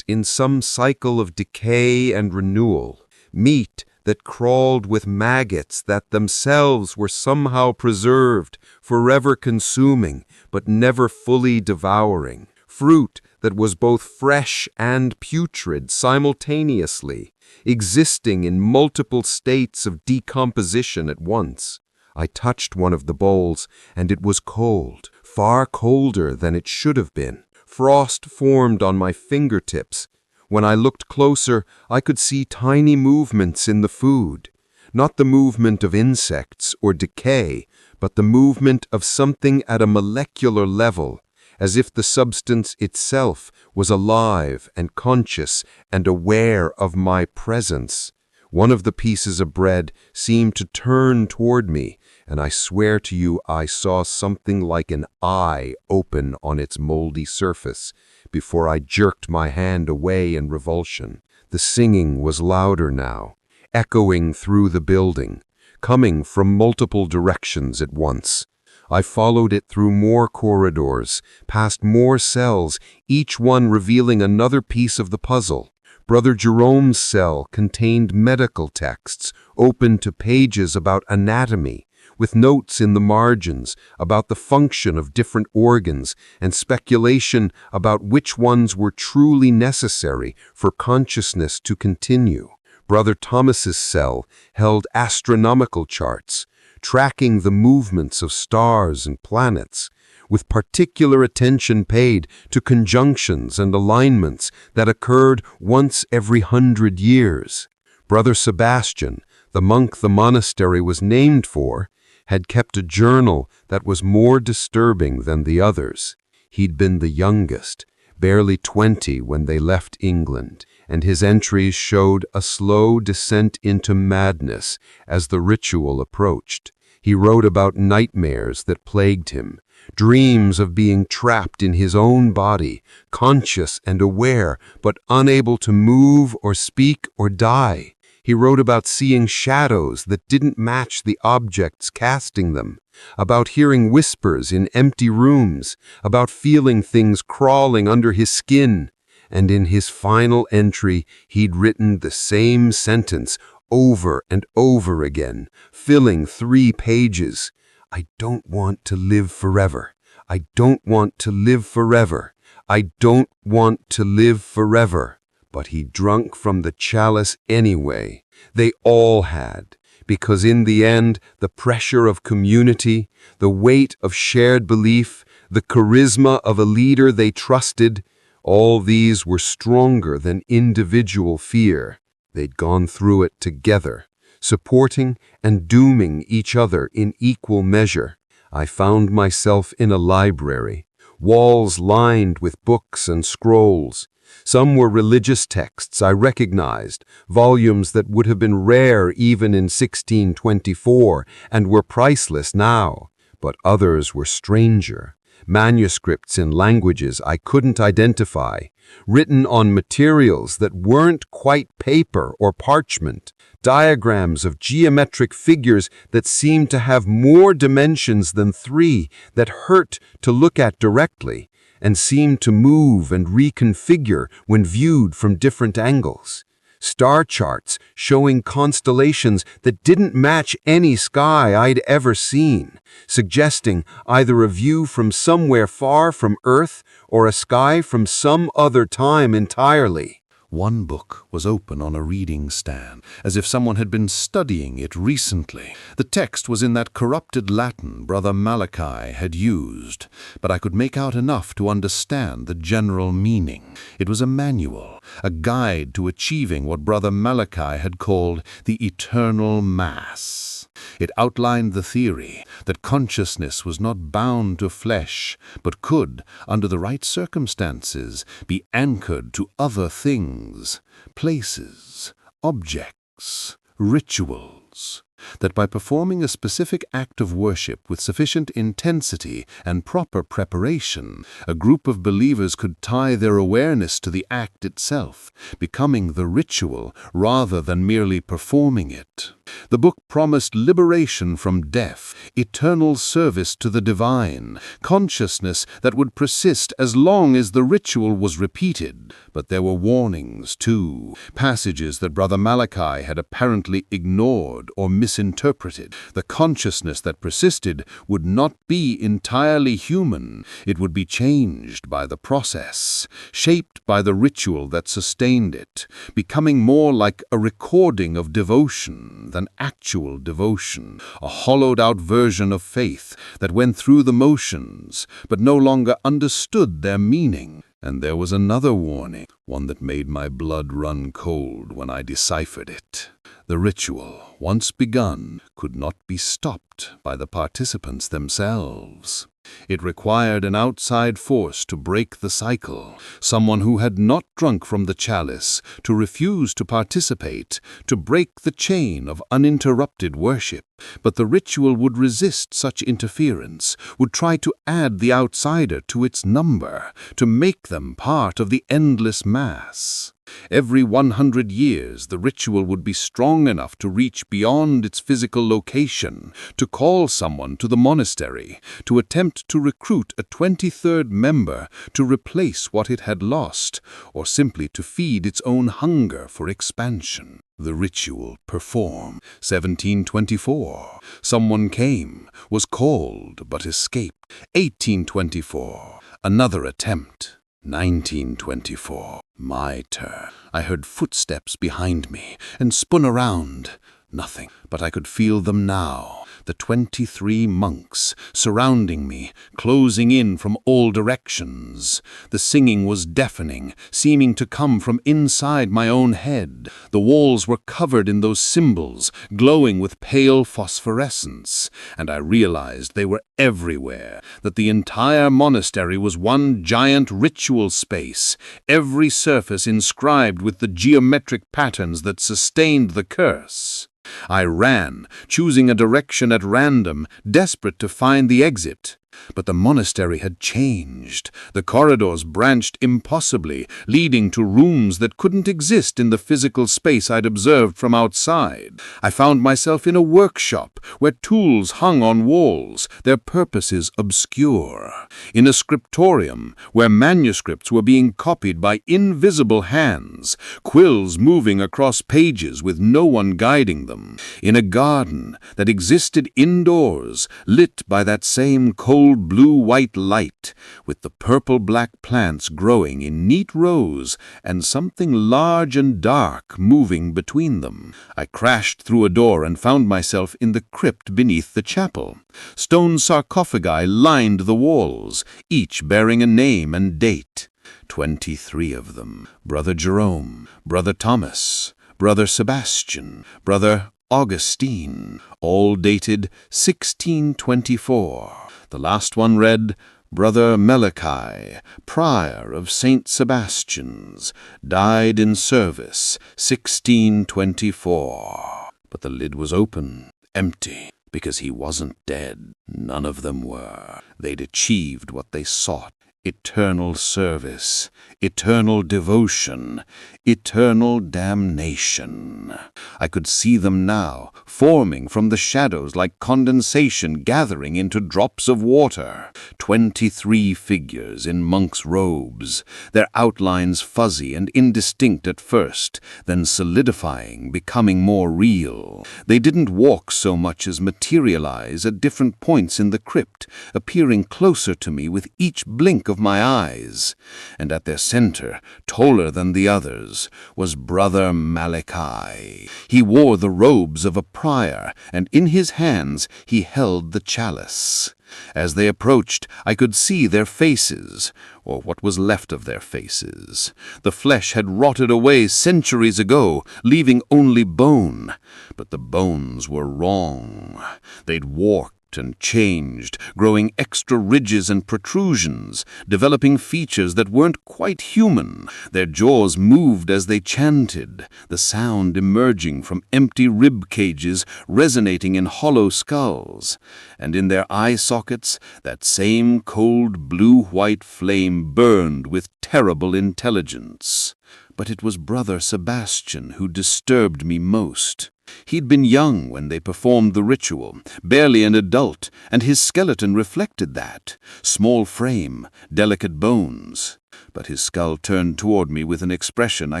S6: in some cycle of decay and renewal, meat that crawled with maggots that themselves were somehow preserved, forever consuming, but never fully devouring, fruit that was both fresh and putrid simultaneously, existing in multiple states of decomposition at once. I touched one of the bowls, and it was cold, far colder than it should have been. Frost formed on my fingertips. When I looked closer, I could see tiny movements in the food. Not the movement of insects or decay, but the movement of something at a molecular level, as if the substance itself was alive and conscious and aware of my presence. One of the pieces of bread seemed to turn toward me, and I swear to you I saw something like an eye open on its moldy surface before I jerked my hand away in revulsion. The singing was louder now, echoing through the building, coming from multiple directions at once. I followed it through more corridors, past more cells, each one revealing another piece of the puzzle. Brother Jerome's cell contained medical texts open to pages about anatomy, with notes in the margins about the function of different organs and speculation about which ones were truly necessary for consciousness to continue. Brother Thomas's cell held astronomical charts, tracking the movements of stars and planets, with particular attention paid to conjunctions and alignments that occurred once every 100 years. Brother Sebastian, the monk the monastery was named for, had kept a journal that was more disturbing than the others. He'd been the youngest, barely 20 when they left England, and his entries showed a slow descent into madness as the ritual approached. He wrote about nightmares that plagued him, dreams of being trapped in his own body, conscious and aware, but unable to move or speak or die. He wrote about seeing shadows that didn't match the objects casting them, about hearing whispers in empty rooms, about feeling things crawling under his skin. And in his final entry, he'd written the same sentence over and over again, filling 3 pages. I don't want to live forever. I don't want to live forever. I don't want to live forever. But he drunk from the chalice anyway. They all had, because in the end, the pressure of community, the weight of shared belief, the charisma of a leader they trusted, all these were stronger than individual fear. They'd gone through it together, supporting and dooming each other in equal measure. I found myself in a library, walls lined with books and scrolls. Some were religious texts I recognized, volumes that would have been rare even in 1624 and were priceless now. but others were stranger. Manuscripts in languages I couldn't identify, written on materials that weren't quite paper or parchment, diagrams of geometric figures that seemed to have more dimensions than 3, that hurt to look at directly, and seemed to move and reconfigure when viewed from different angles. Star charts showing constellations that didn't match any sky I'd ever seen, suggesting either a view from somewhere far from Earth or a sky from some other time entirely.
S1: One book was open on a reading stand, as if someone had been studying it recently. The text was in that corrupted Latin Brother Malachi had used, but I could make out enough to understand the general meaning. It was a manual, a guide to achieving what Brother Malachi had called the eternal mass. It outlined the theory that consciousness was not bound to flesh, but could, under the right circumstances, be anchored to other things, places, objects, rituals. That by performing a specific act of worship with sufficient intensity and proper preparation, a group of believers could tie their awareness to the act itself, becoming the ritual rather than merely performing it. The book promised liberation from death, eternal service to the divine, consciousness that would persist as long as the ritual was repeated. But there were warnings, too, passages that Brother Malachi had apparently ignored or misinterpreted. The consciousness that persisted would not be entirely human. It would be changed by the process, shaped by the ritual that sustained it, becoming more like a recording of devotion than actual devotion, a hollowed-out version of faith that went through the motions, but no longer understood their meaning. And there was another warning, one that made my blood run cold when I deciphered it. The ritual, once begun, could not be stopped by the participants themselves. It required an outside force to break the cycle, someone who had not drunk from the chalice to refuse to participate, to break the chain of uninterrupted worship. But the ritual would resist such interference, would try to add the outsider to its number, to make them part of the endless mass. Every 100 years, the ritual would be strong enough to reach beyond its physical location, to call someone to the monastery, to attempt to recruit a 23rd member to replace what it had lost, or simply to feed its own hunger for expansion. The ritual performed. 1724. Someone came, was called, but escaped. 1824. Another attempt. 1924. My turn. I heard footsteps behind me and spun around. Nothing, but I could feel them now. The 23 monks surrounding me, closing in from all directions. The singing was deafening, seeming to come from inside my own head. The walls were covered in those symbols, glowing with pale phosphorescence, and I realized they were everywhere, that the entire monastery was one giant ritual space, every surface inscribed with the geometric patterns that sustained the curse. I ran, choosing a direction at random, desperate to find the exit. But the monastery had changed. The corridors branched impossibly, leading to rooms that couldn't exist in the physical space I'd observed from outside. I found myself in a workshop where tools hung on walls, their purposes obscure. In a scriptorium where manuscripts were being copied by invisible hands, quills moving across pages with no one guiding them. In a garden that existed indoors, lit by that same cold blue-white light, with the purple-black plants growing in neat rows and something large and dark moving between them. I crashed through a door and found myself in the crypt beneath the chapel. Stone sarcophagi lined the walls, each bearing a name and date. 23 of them. Brother Jerome, Brother Thomas, Brother Sebastian, Brother Augustine, all dated 1624. The last one read, Brother Malachi, Prior of St. Sebastian's, died in service, 1624. But the lid was open, empty. because he wasn't dead. None of them were. They'd achieved what they sought. Eternal service, eternal devotion, eternal damnation. I could see them now, forming from the shadows like condensation gathering into drops of water. 23 figures in monks' robes, their outlines fuzzy and indistinct at first, then solidifying, becoming more real. They didn't walk so much as materialize at different points in the crypt, appearing closer to me with each blink of my eyes. And at their center, taller than the others, was Brother Malachi. He wore the robes of a prior, and in his hands he held the chalice. As they approached, I could see their faces, or what was left of their faces. The flesh had rotted away centuries ago, leaving only bone. But the bones were wrong. They'd warped and changed, growing extra ridges and protrusions, developing features that weren't quite human. Their jaws moved as they chanted, the sound emerging from empty rib cages resonating in hollow skulls. And in their eye sockets, that same cold blue-white flame burned with terrible intelligence. But it was Brother Sebastian who disturbed me most. He'd been young when they performed the ritual, barely an adult, and his skeleton reflected that. Small frame, delicate bones. But his skull turned toward me with an expression I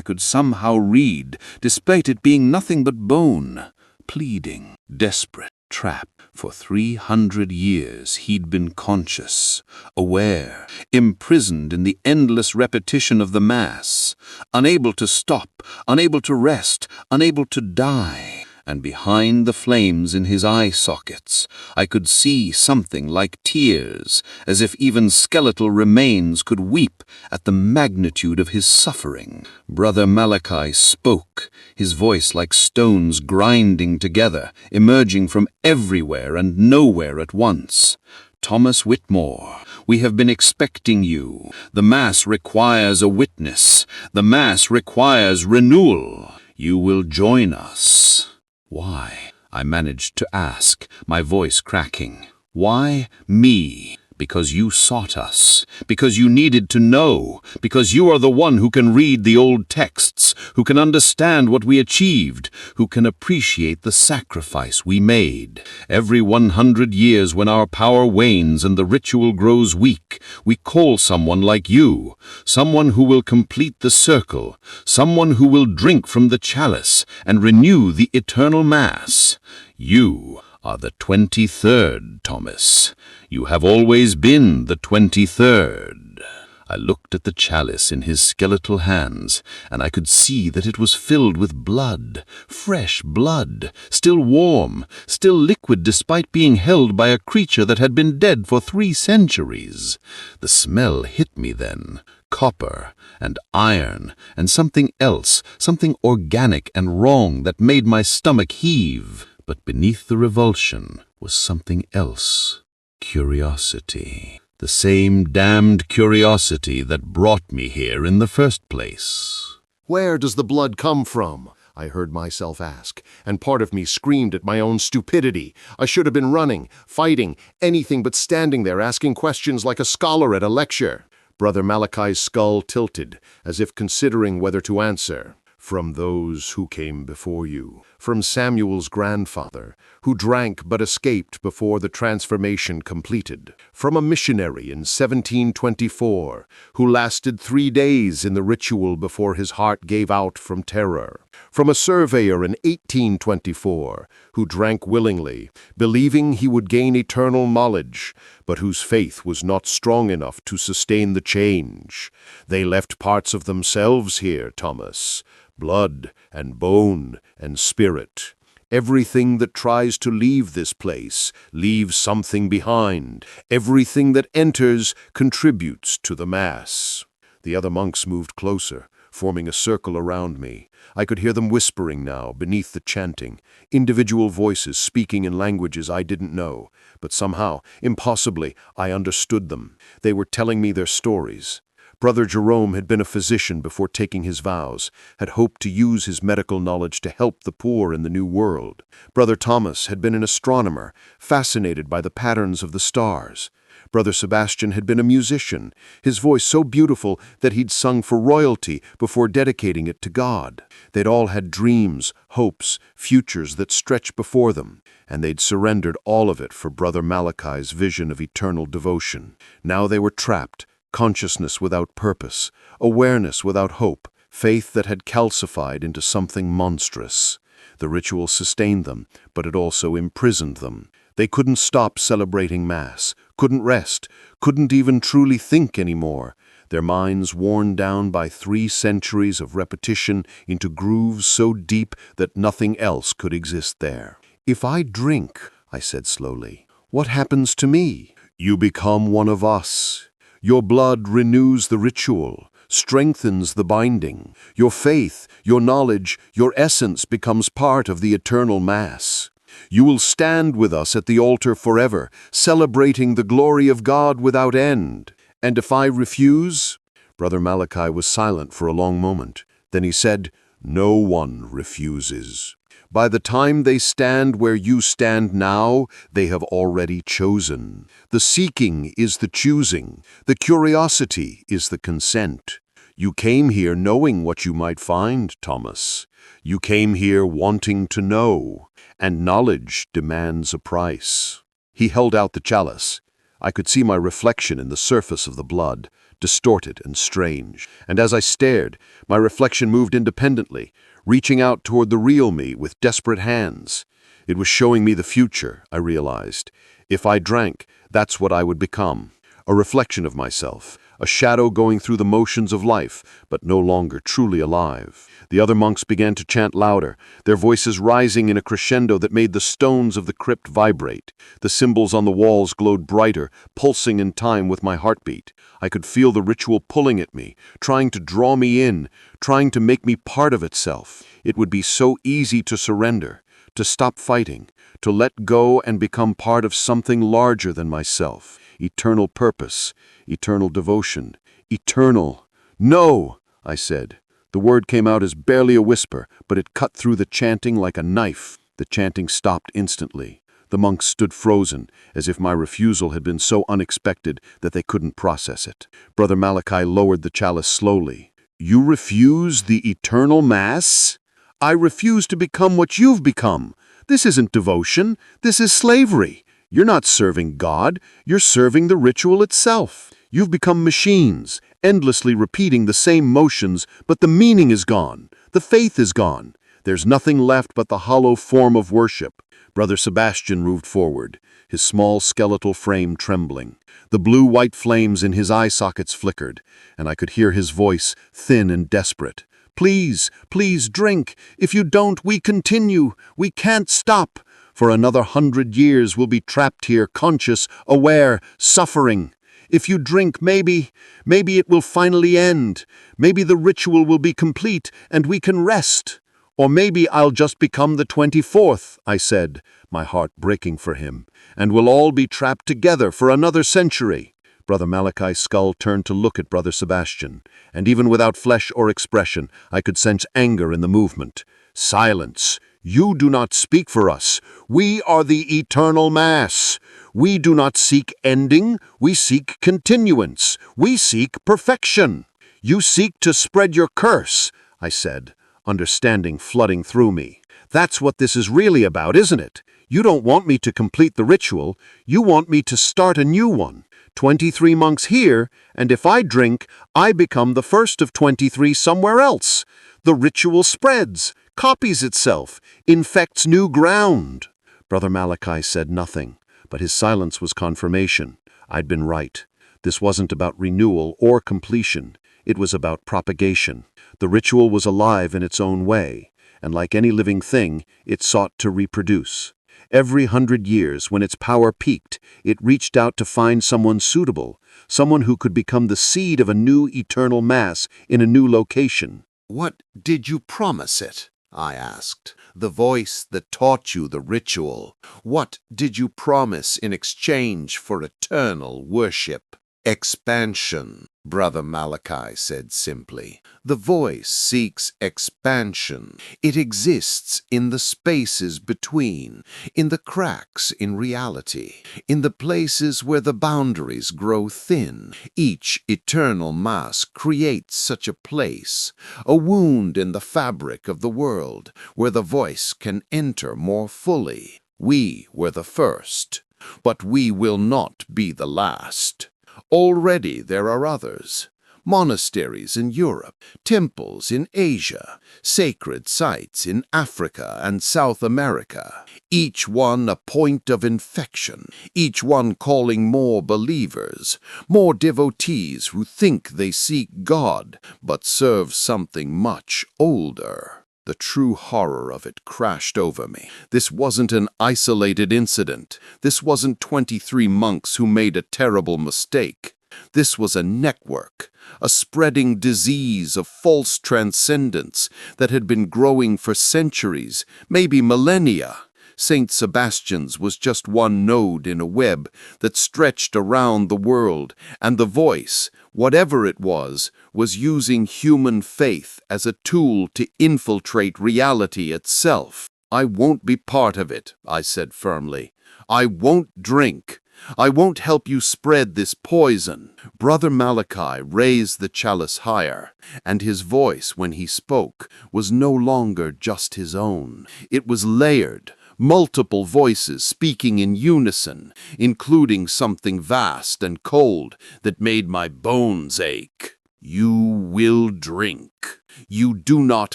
S1: could somehow read, despite it being nothing but bone. Pleading, desperate, trapped. For 300 years he'd been conscious, aware, imprisoned in the endless repetition of the Mass, unable to stop, unable to rest, unable to die. And behind the flames in his eye sockets, I could see something like tears, as if even skeletal remains could weep at the magnitude of his suffering. Brother Malachi spoke, his voice like stones grinding together, emerging from everywhere and nowhere at once. Thomas Whitmore, we have been expecting you. The Mass requires a witness. The Mass requires renewal. You will join us. Why? I managed to ask, my voice cracking. Why me? Because you sought us, because you needed to know, because you are the one who can read the old texts, who can understand what we achieved, who can appreciate the sacrifice we made. Every 100 years when our power wanes and the ritual grows weak, we call someone like you, someone who will complete the circle, someone who will drink from the chalice and renew the eternal Mass. You are the 23rd, Thomas. You have always been the 23rd. I looked at the chalice in his skeletal hands, and I could see that it was filled with blood, fresh blood, still warm, still liquid despite being held by a creature that had been dead for 3 centuries. The smell hit me then. Copper and iron and something else, something organic and wrong that made my stomach heave. But beneath the revulsion was something else. Curiosity. The same damned curiosity that brought me here in the first place.
S5: "Where does the blood come from?" I heard myself ask, and part of me screamed at my own stupidity. I should have been running, fighting, anything but standing there asking questions like a scholar at a lecture. Brother Malachi's skull tilted, as if considering whether to answer. "From those who came before you, from Samuel's grandfather, who drank but escaped before the transformation completed, from a missionary in 1724, who lasted 3 days in the ritual before his heart gave out from terror, from a surveyor in 1824, who drank willingly, believing he would gain eternal knowledge, but whose faith was not strong enough to sustain the change. They left parts of themselves here, Thomas. Blood and bone and spirit. Everything that tries to leave this place leaves something behind. Everything that enters contributes to the Mass." The other monks moved closer, forming a circle around me. I could hear them whispering now, beneath the chanting, individual voices speaking in languages I didn't know, but somehow, impossibly, I understood them. They were telling me their stories.
S7: Brother Jerome had been a physician before taking his vows, had hoped to use his medical knowledge to help the poor in the New World. Brother Thomas had been an astronomer, fascinated by the patterns of the stars. Brother Sebastian had been a musician, his voice so beautiful that he'd sung for royalty before dedicating it to God. They'd all had dreams, hopes, futures that stretched before them, and they'd surrendered all of it for Brother Malachi's vision of eternal devotion. Now they were trapped, consciousness without purpose, awareness without hope, faith that had calcified into something monstrous. The ritual sustained them, but it also imprisoned them. They couldn't stop celebrating Mass, couldn't rest, couldn't even truly think anymore, their minds worn down by 3 centuries of repetition into grooves so deep that nothing else could exist there. "If I drink," I said slowly, "what happens to me?" "You become one of us. Your blood renews the ritual, strengthens the binding. Your faith, your knowledge, your essence becomes part of the eternal Mass. You will stand with us at the altar forever, celebrating the glory of God without end. And if I refuse?" Brother Malachi was silent for a long moment. Then he said, "No one refuses. By the time they stand where you stand now, they have already chosen. The seeking is the choosing. The curiosity is the consent. You came here knowing what you might find, Thomas. You came here wanting to know, and knowledge demands a price." He held out the chalice. I could see my reflection in the surface of the blood, distorted and strange. And as I stared, my reflection moved independently, reaching out toward the real me with desperate hands. It was showing me the future, I realized. If I drank, that's what I would become. A reflection of myself, a shadow going through the motions of life, but no longer truly alive. The other monks began to chant louder, their voices rising in a crescendo that made the stones of the crypt vibrate. The symbols on the walls glowed brighter, pulsing in time with my heartbeat. I could feel the ritual pulling at me, trying to draw me in, trying to make me part of itself. It would be so easy to surrender, to stop fighting, to let go and become part of something larger than myself. Eternal purpose, eternal devotion, eternal. "No," I said. The word came out as barely a whisper, but it cut through the chanting like a knife. The chanting stopped instantly. The monks stood frozen, as if my refusal had been so unexpected that they couldn't process it. Brother Malachi lowered the chalice slowly. "You refuse the eternal Mass?" "I refuse to become what you've become. This isn't devotion. This is slavery. You're not serving God. You're serving the ritual itself. You've become machines, endlessly repeating the same motions, but the meaning is gone. The faith is gone. There's nothing left but the hollow form of worship." Brother Sebastian moved forward, his small skeletal frame trembling. The blue-white flames in his eye sockets flickered, and I could hear his voice, thin and desperate. "Please, please drink. If you don't, we continue. We can't stop. For another 100 years we'll be trapped here, conscious, aware, suffering. If you drink, maybe it will finally end. Maybe the ritual will be complete and we can rest. Or maybe I'll just become the 24th, I said, my heart breaking for him, and we'll all be trapped together for another century." Brother Malachi's skull turned to look at Brother Sebastian, and even without flesh or expression, I could sense anger in the movement. "Silence! You do not speak for us. We are the eternal Mass. We do not seek ending. We seek continuance. We seek perfection. You seek to spread your curse," I said, understanding flooding through me. "That's what this is really about, isn't it? You don't want me to complete the ritual. You want me to start a new one. 23 monks here, and if I drink, I become the first of 23 somewhere else. The ritual spreads, copies itself, infects new ground." Brother Malachi said nothing, but his silence was confirmation. I'd been right. This wasn't about renewal or completion. It was about propagation. The ritual was alive in its own way, and like any living thing, it sought to reproduce. Every 100 years, when its power peaked, it reached out to find someone suitable, someone who could become the seed of a new eternal Mass in a new location.
S1: "What did you promise it?" I asked. "The voice that taught you the ritual. What did you promise in exchange for eternal worship?" Expansion, Brother Malachi said simply. The voice seeks expansion. It exists in the spaces between, in the cracks in reality, in the places where the boundaries grow thin. Each eternal mass creates such a place, a wound in the fabric of the world where the voice can enter more fully. We were the first, but we will not be the last. Already there are others. Monasteries in Europe, temples in Asia, sacred sites in Africa and South America, each one a point of infection, each one calling more believers, more devotees who think they seek God but serve something much older. The true horror of it crashed over me. This wasn't an isolated incident. This wasn't 23 monks who made a terrible mistake. This was a network, a spreading disease of false transcendence that had been growing for centuries, maybe millennia. St. Sebastian's was just one node in a web that stretched around the world, and the voice, whatever it was using human faith as a tool to infiltrate reality itself. I won't be part of it, I said firmly. I won't drink. I won't help you spread this poison. Brother Malachi raised the chalice higher, and his voice, when he spoke, was no longer just his own. It was layered, multiple voices speaking in unison, including something vast and cold that made my bones ache. You will drink. You do not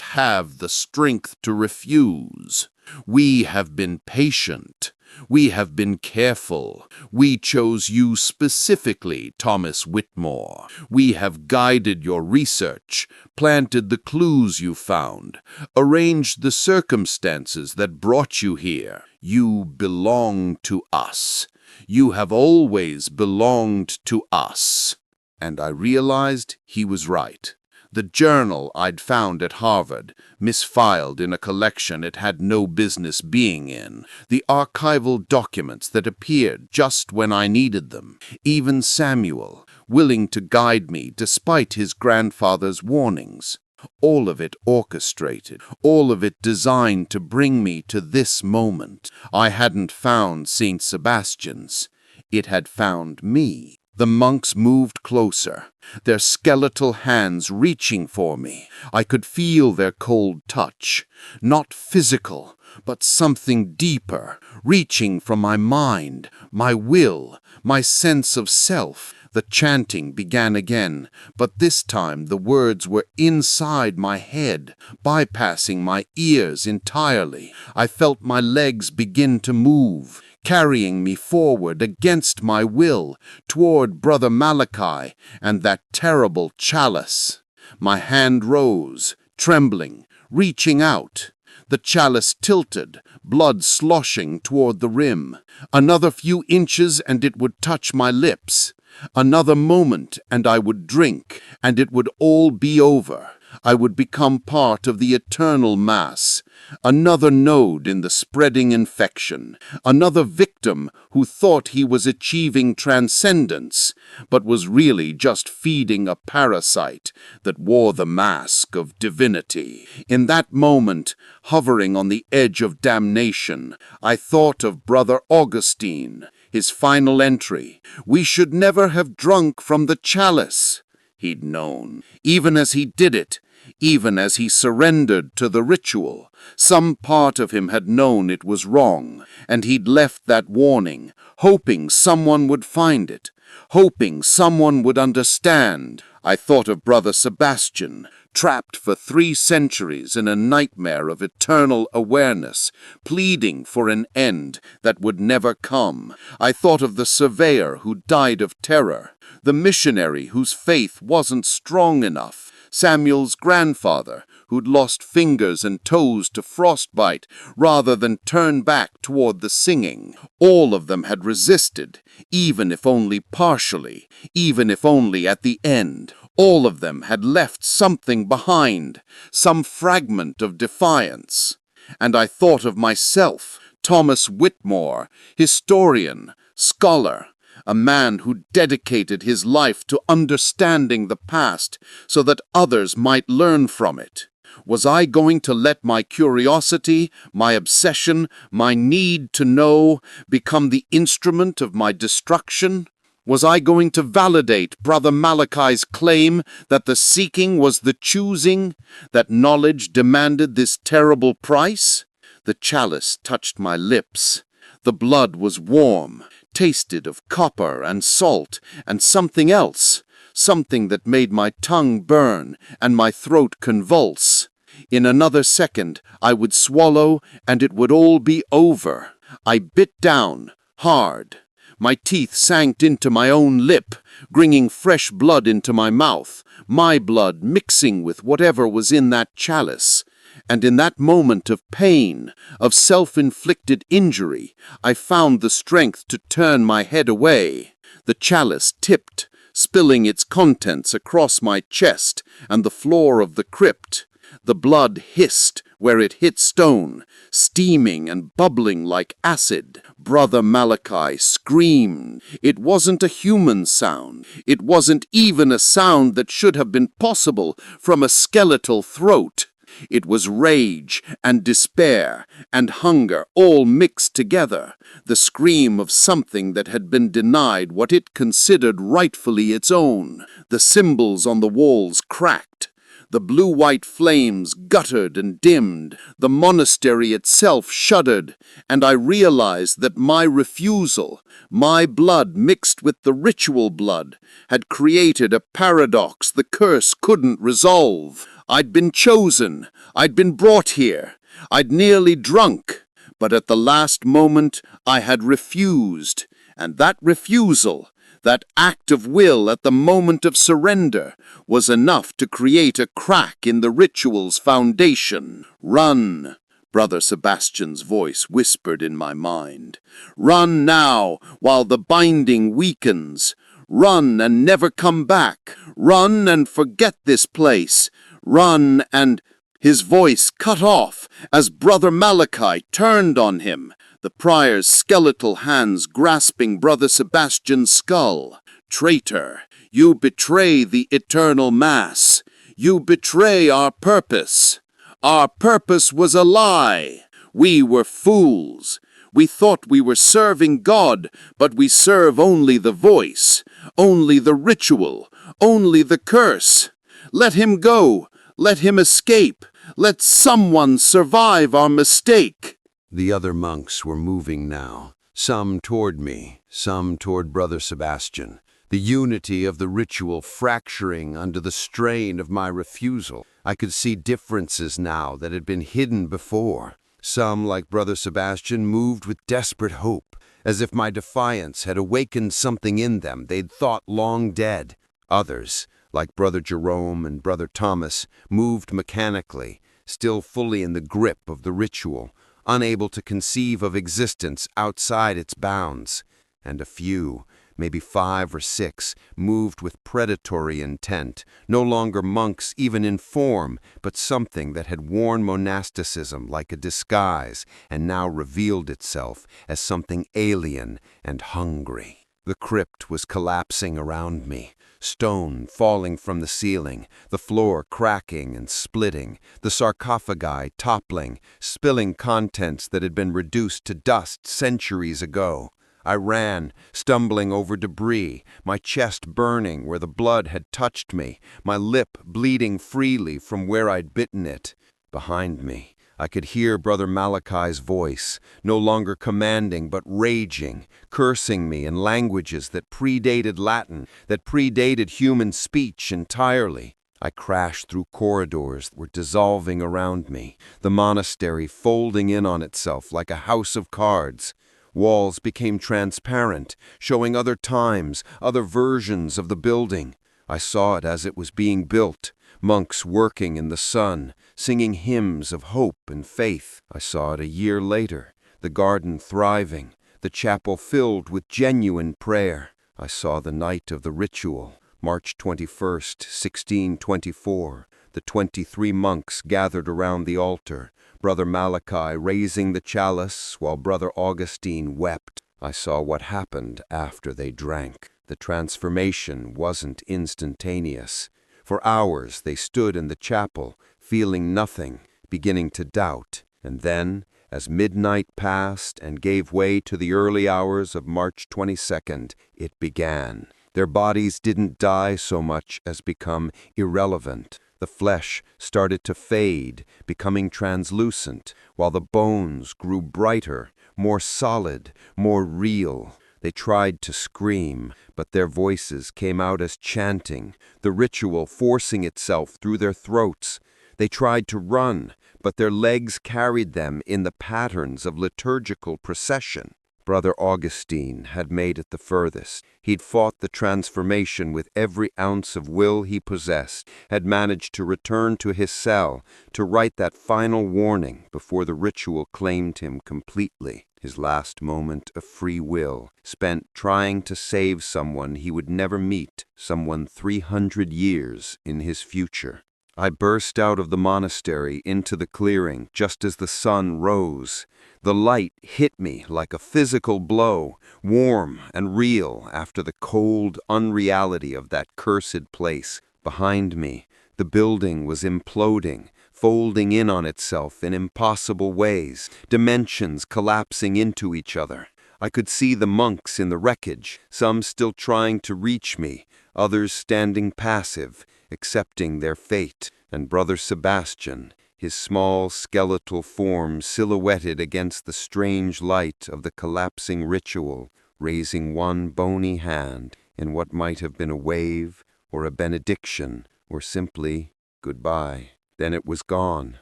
S1: have the strength to refuse. We have been patient. We have been careful. We chose you specifically, Thomas Whitmore. We have guided your research, planted the clues you found, arranged the circumstances that brought you here. You belong to us. You have always belonged to us. And I realized he was right. The journal I'd found at Harvard, misfiled in a collection it had no business being in, the archival documents that appeared just when I needed them, even Samuel, willing to guide me despite his grandfather's warnings. All of it orchestrated, all of it designed to bring me to this moment. I hadn't found St. Sebastian's. It had found me. The monks moved closer, their skeletal hands reaching for me. I could feel their cold touch, not physical, but something deeper, reaching from my mind, my will, my sense of self. The chanting began again, but this time the words were inside my head, bypassing my ears entirely. I felt my legs begin to move, carrying me forward against my will toward Brother Malachi and that terrible chalice. My hand rose, trembling, reaching out. The chalice tilted, blood sloshing toward the rim. Another few inches and it would touch my lips. Another moment and I would drink, and it would all be over. I would become part of the eternal mass, another node in the spreading infection, another victim who thought he was achieving transcendence, but was really just feeding a parasite that wore the mask of divinity. In that moment, hovering on the edge of damnation, I thought of Brother Augustine, his final entry. We should never have drunk from the chalice. He'd known, even as he did it, even as he surrendered to the ritual. Some part of him had known it was wrong, and he'd left that warning, hoping someone would find it, hoping someone would understand. I thought of Brother Sebastian, trapped for 3 centuries in a nightmare of eternal awareness, pleading for an end that would never come. I thought of the surveyor who died of terror, the missionary whose faith wasn't strong enough, Samuel's grandfather who'd lost fingers and toes to frostbite rather than turn back toward the singing. All of them had resisted, even if only partially, even if only at the end. All of them had left something behind, some fragment of defiance. And I thought of myself, Thomas Whitmore, historian, scholar, a man who dedicated his life to understanding the past so that others might learn from it. Was I going to let my curiosity, my obsession, my need to know become the instrument of my destruction? Was I going to validate Brother Malachi's claim that the seeking was the choosing, that knowledge demanded this terrible price? The chalice touched my lips. The blood was warm, tasted of copper and salt and something else, something that made my tongue burn and my throat convulse. In another second, I would swallow and it would all be over. I bit down, hard. My teeth sank into my own lip, bringing fresh blood into my mouth, my blood mixing with whatever was in that chalice. And in that moment of pain, of self-inflicted injury, I found the strength to turn my head away. The chalice tipped, spilling its contents across my chest and the floor of the crypt. The blood hissed where it hit stone, steaming and bubbling like acid. Brother Malachi screamed. It wasn't a human sound. It wasn't even a sound that should have been possible from a skeletal throat. It was rage and despair and hunger all mixed together, the scream of something that had been denied what it considered rightfully its own. The symbols on the walls cracked. The blue-white flames guttered and dimmed. The monastery itself shuddered, and I realized that my refusal, my blood mixed with the ritual blood, had created a paradox the curse couldn't resolve. I'd been chosen. I'd been brought here. I'd nearly drunk. But at the last moment, I had refused. And that refusal, that act of will at the moment of surrender, was enough to create a crack in the ritual's foundation. Run, Brother Sebastian's voice whispered in my mind. Run now, while the binding weakens. Run and never come back. Run and forget this place. Run and... His voice cut off as Brother Malachi turned on him, the prior's skeletal hands grasping Brother Sebastian's skull. Traitor, you betray the eternal Mass. You betray our purpose. Our purpose was a lie. We were fools. We thought we were serving God, but we serve only the voice, only the ritual, only the curse. Let him go. Let him escape. Let someone survive our mistake.
S8: The other monks were moving now, some toward me, some toward Brother Sebastian, the unity of the ritual fracturing under the strain of my refusal. I could see differences now that had been hidden before. Some, like Brother Sebastian, moved with desperate hope, as if my defiance had awakened something in them they'd thought long dead. Others, like Brother Jerome and Brother Thomas, moved mechanically, still fully in the grip of the ritual, unable to conceive of existence outside its bounds. And a few, maybe 5 or 6, moved with predatory intent, no longer monks even in form, but something that had worn monasticism like a disguise and now revealed itself as something alien and hungry. The crypt was collapsing around me, stone falling from the ceiling, the floor cracking and splitting, the sarcophagi toppling, spilling contents that had been reduced to dust centuries ago. I ran, stumbling over debris, my chest burning where the blood had touched me, my lip bleeding freely from where I'd bitten it. Behind me, I could hear Brother Malachi's voice, no longer commanding but raging, cursing me in languages that predated Latin, that predated human speech entirely. I crashed through corridors that were dissolving around me, the monastery folding in on itself like a house of cards. Walls became transparent, showing other times, other versions of the building. I saw it as it was being built, monks working in the sun, singing hymns of hope and faith. I saw it a year later, the garden thriving, the chapel filled with genuine prayer. I saw the night of the ritual, March 21st, 1624, the 23 monks gathered around the altar, Brother Malachi raising the chalice while Brother Augustine wept.
S6: I saw what happened after they drank. The transformation wasn't instantaneous. For hours they stood in the chapel, feeling nothing, beginning to doubt. And then, as midnight passed and gave way to the early hours of March 22nd, it began. Their bodies didn't die so much as become irrelevant. The flesh started to fade, becoming translucent, while the bones grew brighter, more solid, more real. They tried to scream, but their voices came out as chanting, the ritual forcing itself through their throats. They tried to run, but their legs carried them in the patterns of liturgical procession. Brother Augustine had made it the furthest. He'd fought the transformation with every ounce of will he possessed, had managed to return to his cell, to write that final warning before the ritual claimed him completely. His last moment of free will, spent trying to save someone he would never meet, someone 300 years in his future. I burst out of the monastery into the clearing just as the sun rose. The light hit me like a physical blow, warm and real after the cold unreality of that cursed place. Behind me, the building was imploding, folding in on itself in impossible ways, dimensions collapsing into each other. I could see the monks in the wreckage, some still trying to reach me, others standing passive, accepting their fate, and Brother Sebastian, his small skeletal form silhouetted against the strange light of the collapsing ritual, raising one bony hand in what might have been a wave or a benediction or simply goodbye. Then it was gone,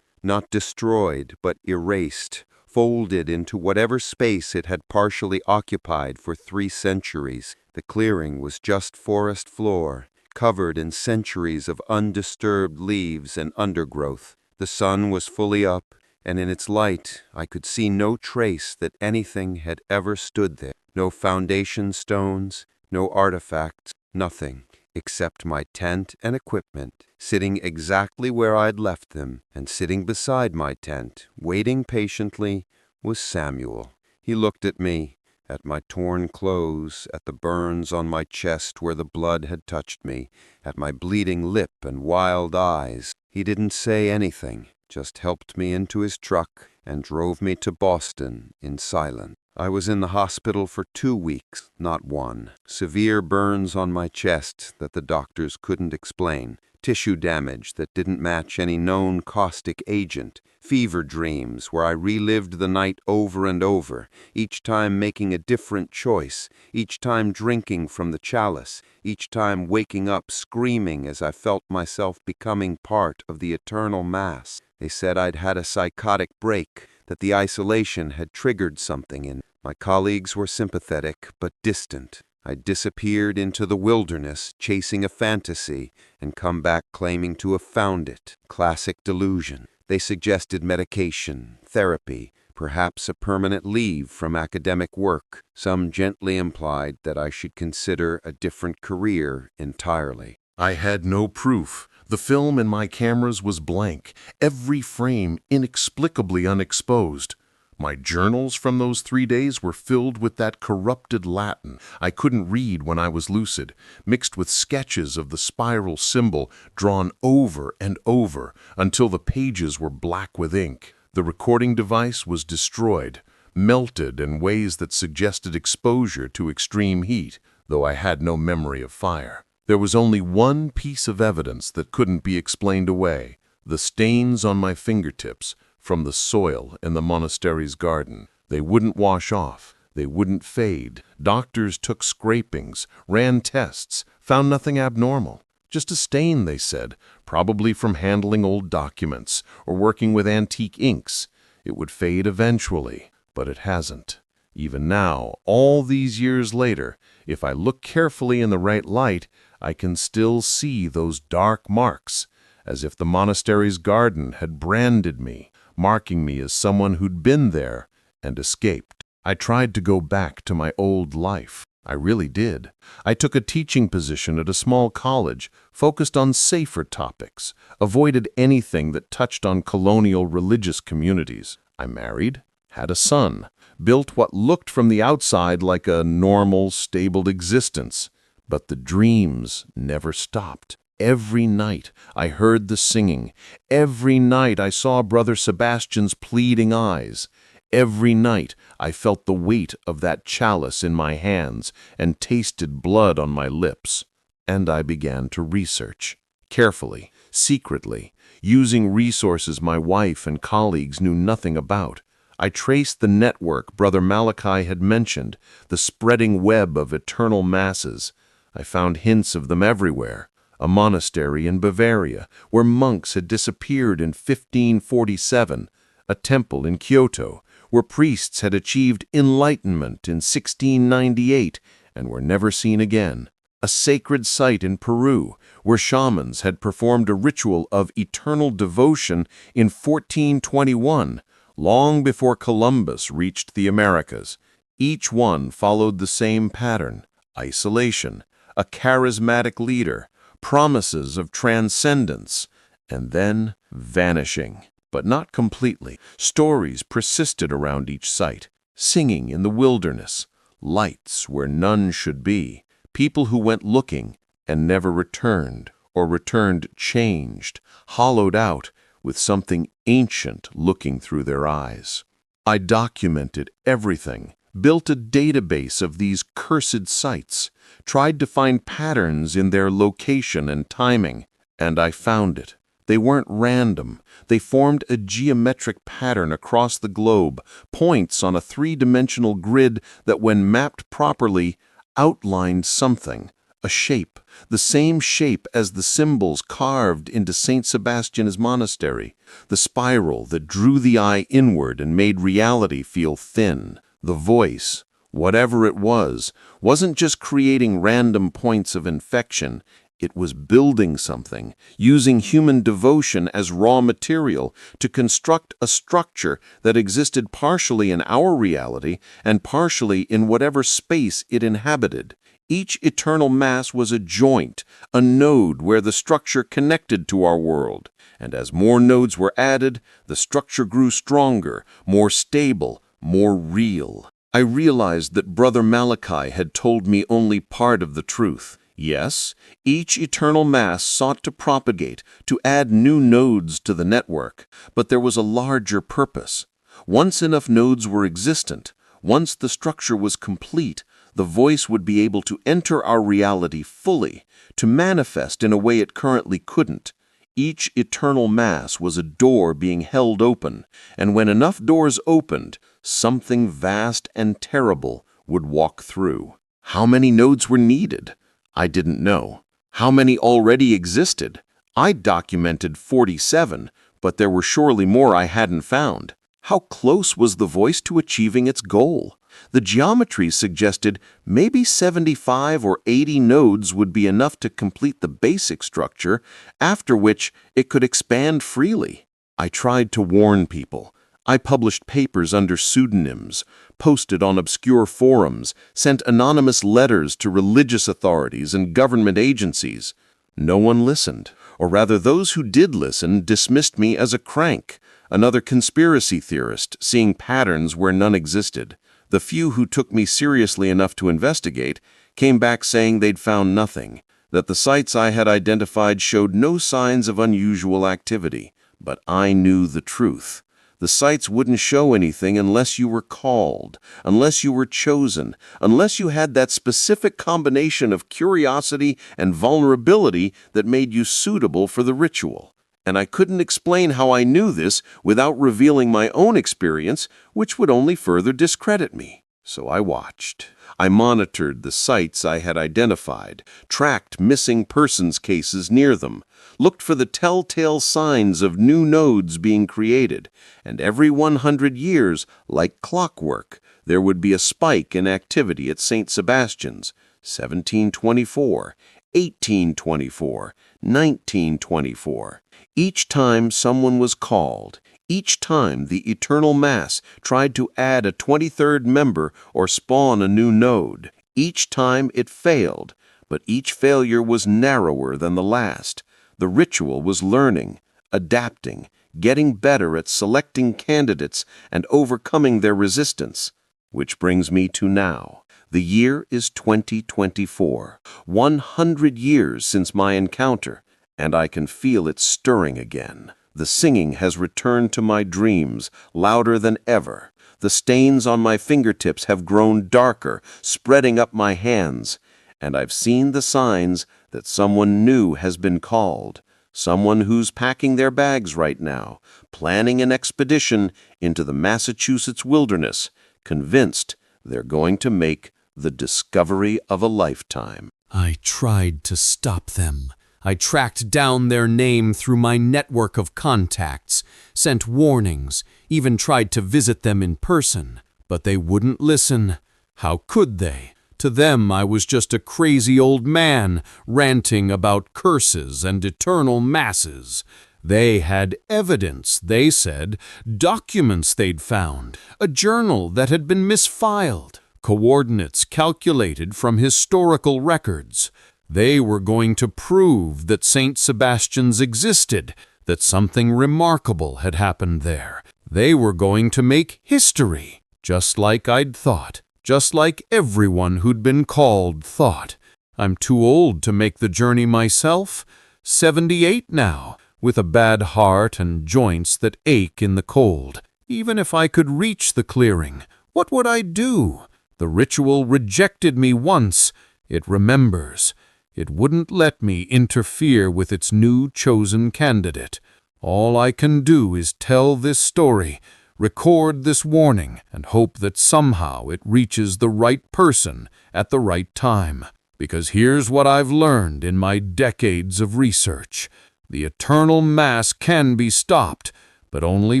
S6: not destroyed but erased, folded into whatever space it had partially occupied for 3 centuries. The clearing was just forest floor, covered in centuries of undisturbed leaves and undergrowth. The sun was fully up, and in its light I could see no trace that anything had ever stood there. No foundation stones, no artifacts, nothing, except my tent and equipment, sitting exactly where I'd left them, and sitting beside my tent, waiting patiently, was Samuel. He looked at me, at my torn clothes, at the burns on my chest where the blood had touched me, at my bleeding lip and wild eyes. He didn't say anything, just helped me into his truck and drove me to Boston in silence. I was in the hospital for 2 weeks, not 1. Severe burns on my chest that the doctors couldn't explain. Tissue damage that didn't match any known caustic agent. Fever dreams where I relived the night over and over, each time making a different choice, each time drinking from the chalice, each time waking up screaming as I felt myself becoming part of the eternal mass. They said I'd had a psychotic break, that the isolation had triggered something in me. My colleagues were sympathetic but distant. I disappeared into the wilderness, chasing a fantasy, and come back claiming to have found it. Classic delusion. They suggested medication, therapy, perhaps a permanent leave from academic work. Some gently implied that I should consider a different career entirely.
S5: I had no proof. The film in my cameras was blank, every frame inexplicably unexposed. My journals from those 3 days were filled with that corrupted Latin I couldn't read when I was lucid, mixed with sketches of the spiral symbol drawn over and over until the pages were black with ink. The recording device was destroyed, melted in ways that suggested exposure to extreme heat, though I had no memory of fire. There was only one piece of evidence that couldn't be explained away: the stains on my fingertips from the soil in the monastery's garden. They wouldn't wash off. They wouldn't fade. Doctors took scrapings, ran tests, found nothing abnormal. Just a stain, they said, probably from handling old documents or working with antique inks. It would fade eventually, but it hasn't. Even now, all these years later, if I look carefully in the right light, I can still see those dark marks, as if the monastery's garden had branded me, marking me as someone who'd been there and escaped. I tried to go back to my old life. I really did. I took a teaching position at a small college, focused on safer topics, avoided anything that touched on colonial religious communities. I married,
S7: had a son, built what looked from the outside like a normal, stable existence. But the dreams never stopped. Every night I heard the singing. Every night I saw Brother Sebastian's pleading eyes. Every night I felt the weight of that chalice in my hands and tasted blood on my lips. And I began to research, carefully, secretly, using resources my wife and colleagues knew nothing about. I traced the network Brother Malachi had mentioned, the spreading web of eternal masses. I found hints of them everywhere. A monastery in Bavaria, where monks had disappeared in 1547, a temple in Kyoto, where priests had achieved enlightenment in 1698 and were never seen again, a sacred site in Peru, where shamans had performed a ritual of eternal devotion in 1421, long before Columbus reached the Americas. Each one followed the same pattern: isolation, a charismatic leader, promises of transcendence, and then vanishing. But not completely. Stories persisted around each site: singing in the wilderness, lights where none should be, people who went looking and never returned, or returned changed, hollowed out, with something ancient looking through their eyes. I documented everything, built a database of these cursed sites, tried to find patterns in their location and timing, and I found it. They weren't random. They formed a geometric pattern across the globe, points on a three-dimensional grid that, when mapped properly, outlined something, a shape, the same shape as the symbols carved into St. Sebastian's monastery, the spiral that drew the eye inward and made reality feel thin. The voice, whatever it was, wasn't just creating random points of infection. It was building something, using human devotion as raw material to construct a structure that existed partially in our reality and partially in whatever space it inhabited. Each eternal mass was a joint, a node where the structure connected to our world. And as more nodes were added, the structure grew stronger, more stable, more real. I realized that Brother Malachi had told me only part of the truth. Yes, each eternal mass sought to propagate, to add new nodes to the network, but there was a larger purpose. Once enough nodes were existent, once the structure was complete, the voice would be able to enter our reality fully, to manifest in a way it currently couldn't. Each eternal mass was a door being held open, and when enough doors opened, something vast and terrible would walk through. How many nodes were needed? I didn't know. How many already existed? I documented 47, but there were surely more I hadn't found. How close was the voice to achieving its goal? The geometry suggested maybe 75 or 80 nodes would be enough to complete the basic structure, after which it could expand freely. I tried to warn people. I published papers under pseudonyms, posted on obscure forums, sent anonymous letters to religious authorities and government agencies. No one listened, or rather those who did listen dismissed me as a crank, another conspiracy theorist seeing patterns where none existed. The few who took me seriously enough to investigate came back saying they'd found nothing, that the sites I had identified showed no signs of unusual activity. But I knew the truth. The sites wouldn't show anything unless you were called, unless you were chosen, unless you had that specific combination of curiosity and vulnerability that made you suitable for the ritual. And I couldn't explain how I knew this without revealing my own experience, which would only further discredit me. So I watched. I monitored the sites I had identified, tracked missing persons cases near them, looked for the telltale signs of new nodes being created, and every 100 years, like clockwork, there would be a spike in activity at St. Sebastian's, 1724, 1824, 1924. Each time someone was called, each time the eternal mass tried to add a 23rd member or spawn a new node, each time it failed, but each failure was narrower than the last. The ritual was learning, adapting,
S3: getting better at selecting candidates and overcoming their resistance. Which brings me to now. The year is 2024, 100 years since my encounter, and I can feel it stirring again. The singing has returned to my dreams, louder than ever. The stains on my fingertips have grown darker, spreading up my hands, and I've seen the signs that someone new has been called, someone who's packing their bags right now, planning an expedition into the Massachusetts wilderness, convinced they're going to make the discovery of a lifetime.
S9: I tried to stop them. I tracked down their name through my network of contacts, sent warnings, even tried to visit them in person. But they wouldn't listen. How could they? To them, I was just a crazy old man ranting about curses and eternal masses. They had evidence, they said, documents they'd found, a journal that had been misfiled, coordinates calculated from historical records. They were going to prove that St. Sebastian's existed, that something remarkable had happened there. They were going to make history, just like I'd thought, just like everyone who'd been called thought. I'm too old to make the journey myself, 78 now, with a bad heart and joints that ache in the cold. Even if I could reach the clearing, what would I do? The ritual rejected me once. It remembers. It wouldn't let me interfere with its new chosen candidate. All I can do is tell this story, record this warning, and hope that somehow it reaches the right person at the right time. Because here's what I've learned in my decades of research. The eternal mass can be stopped, but only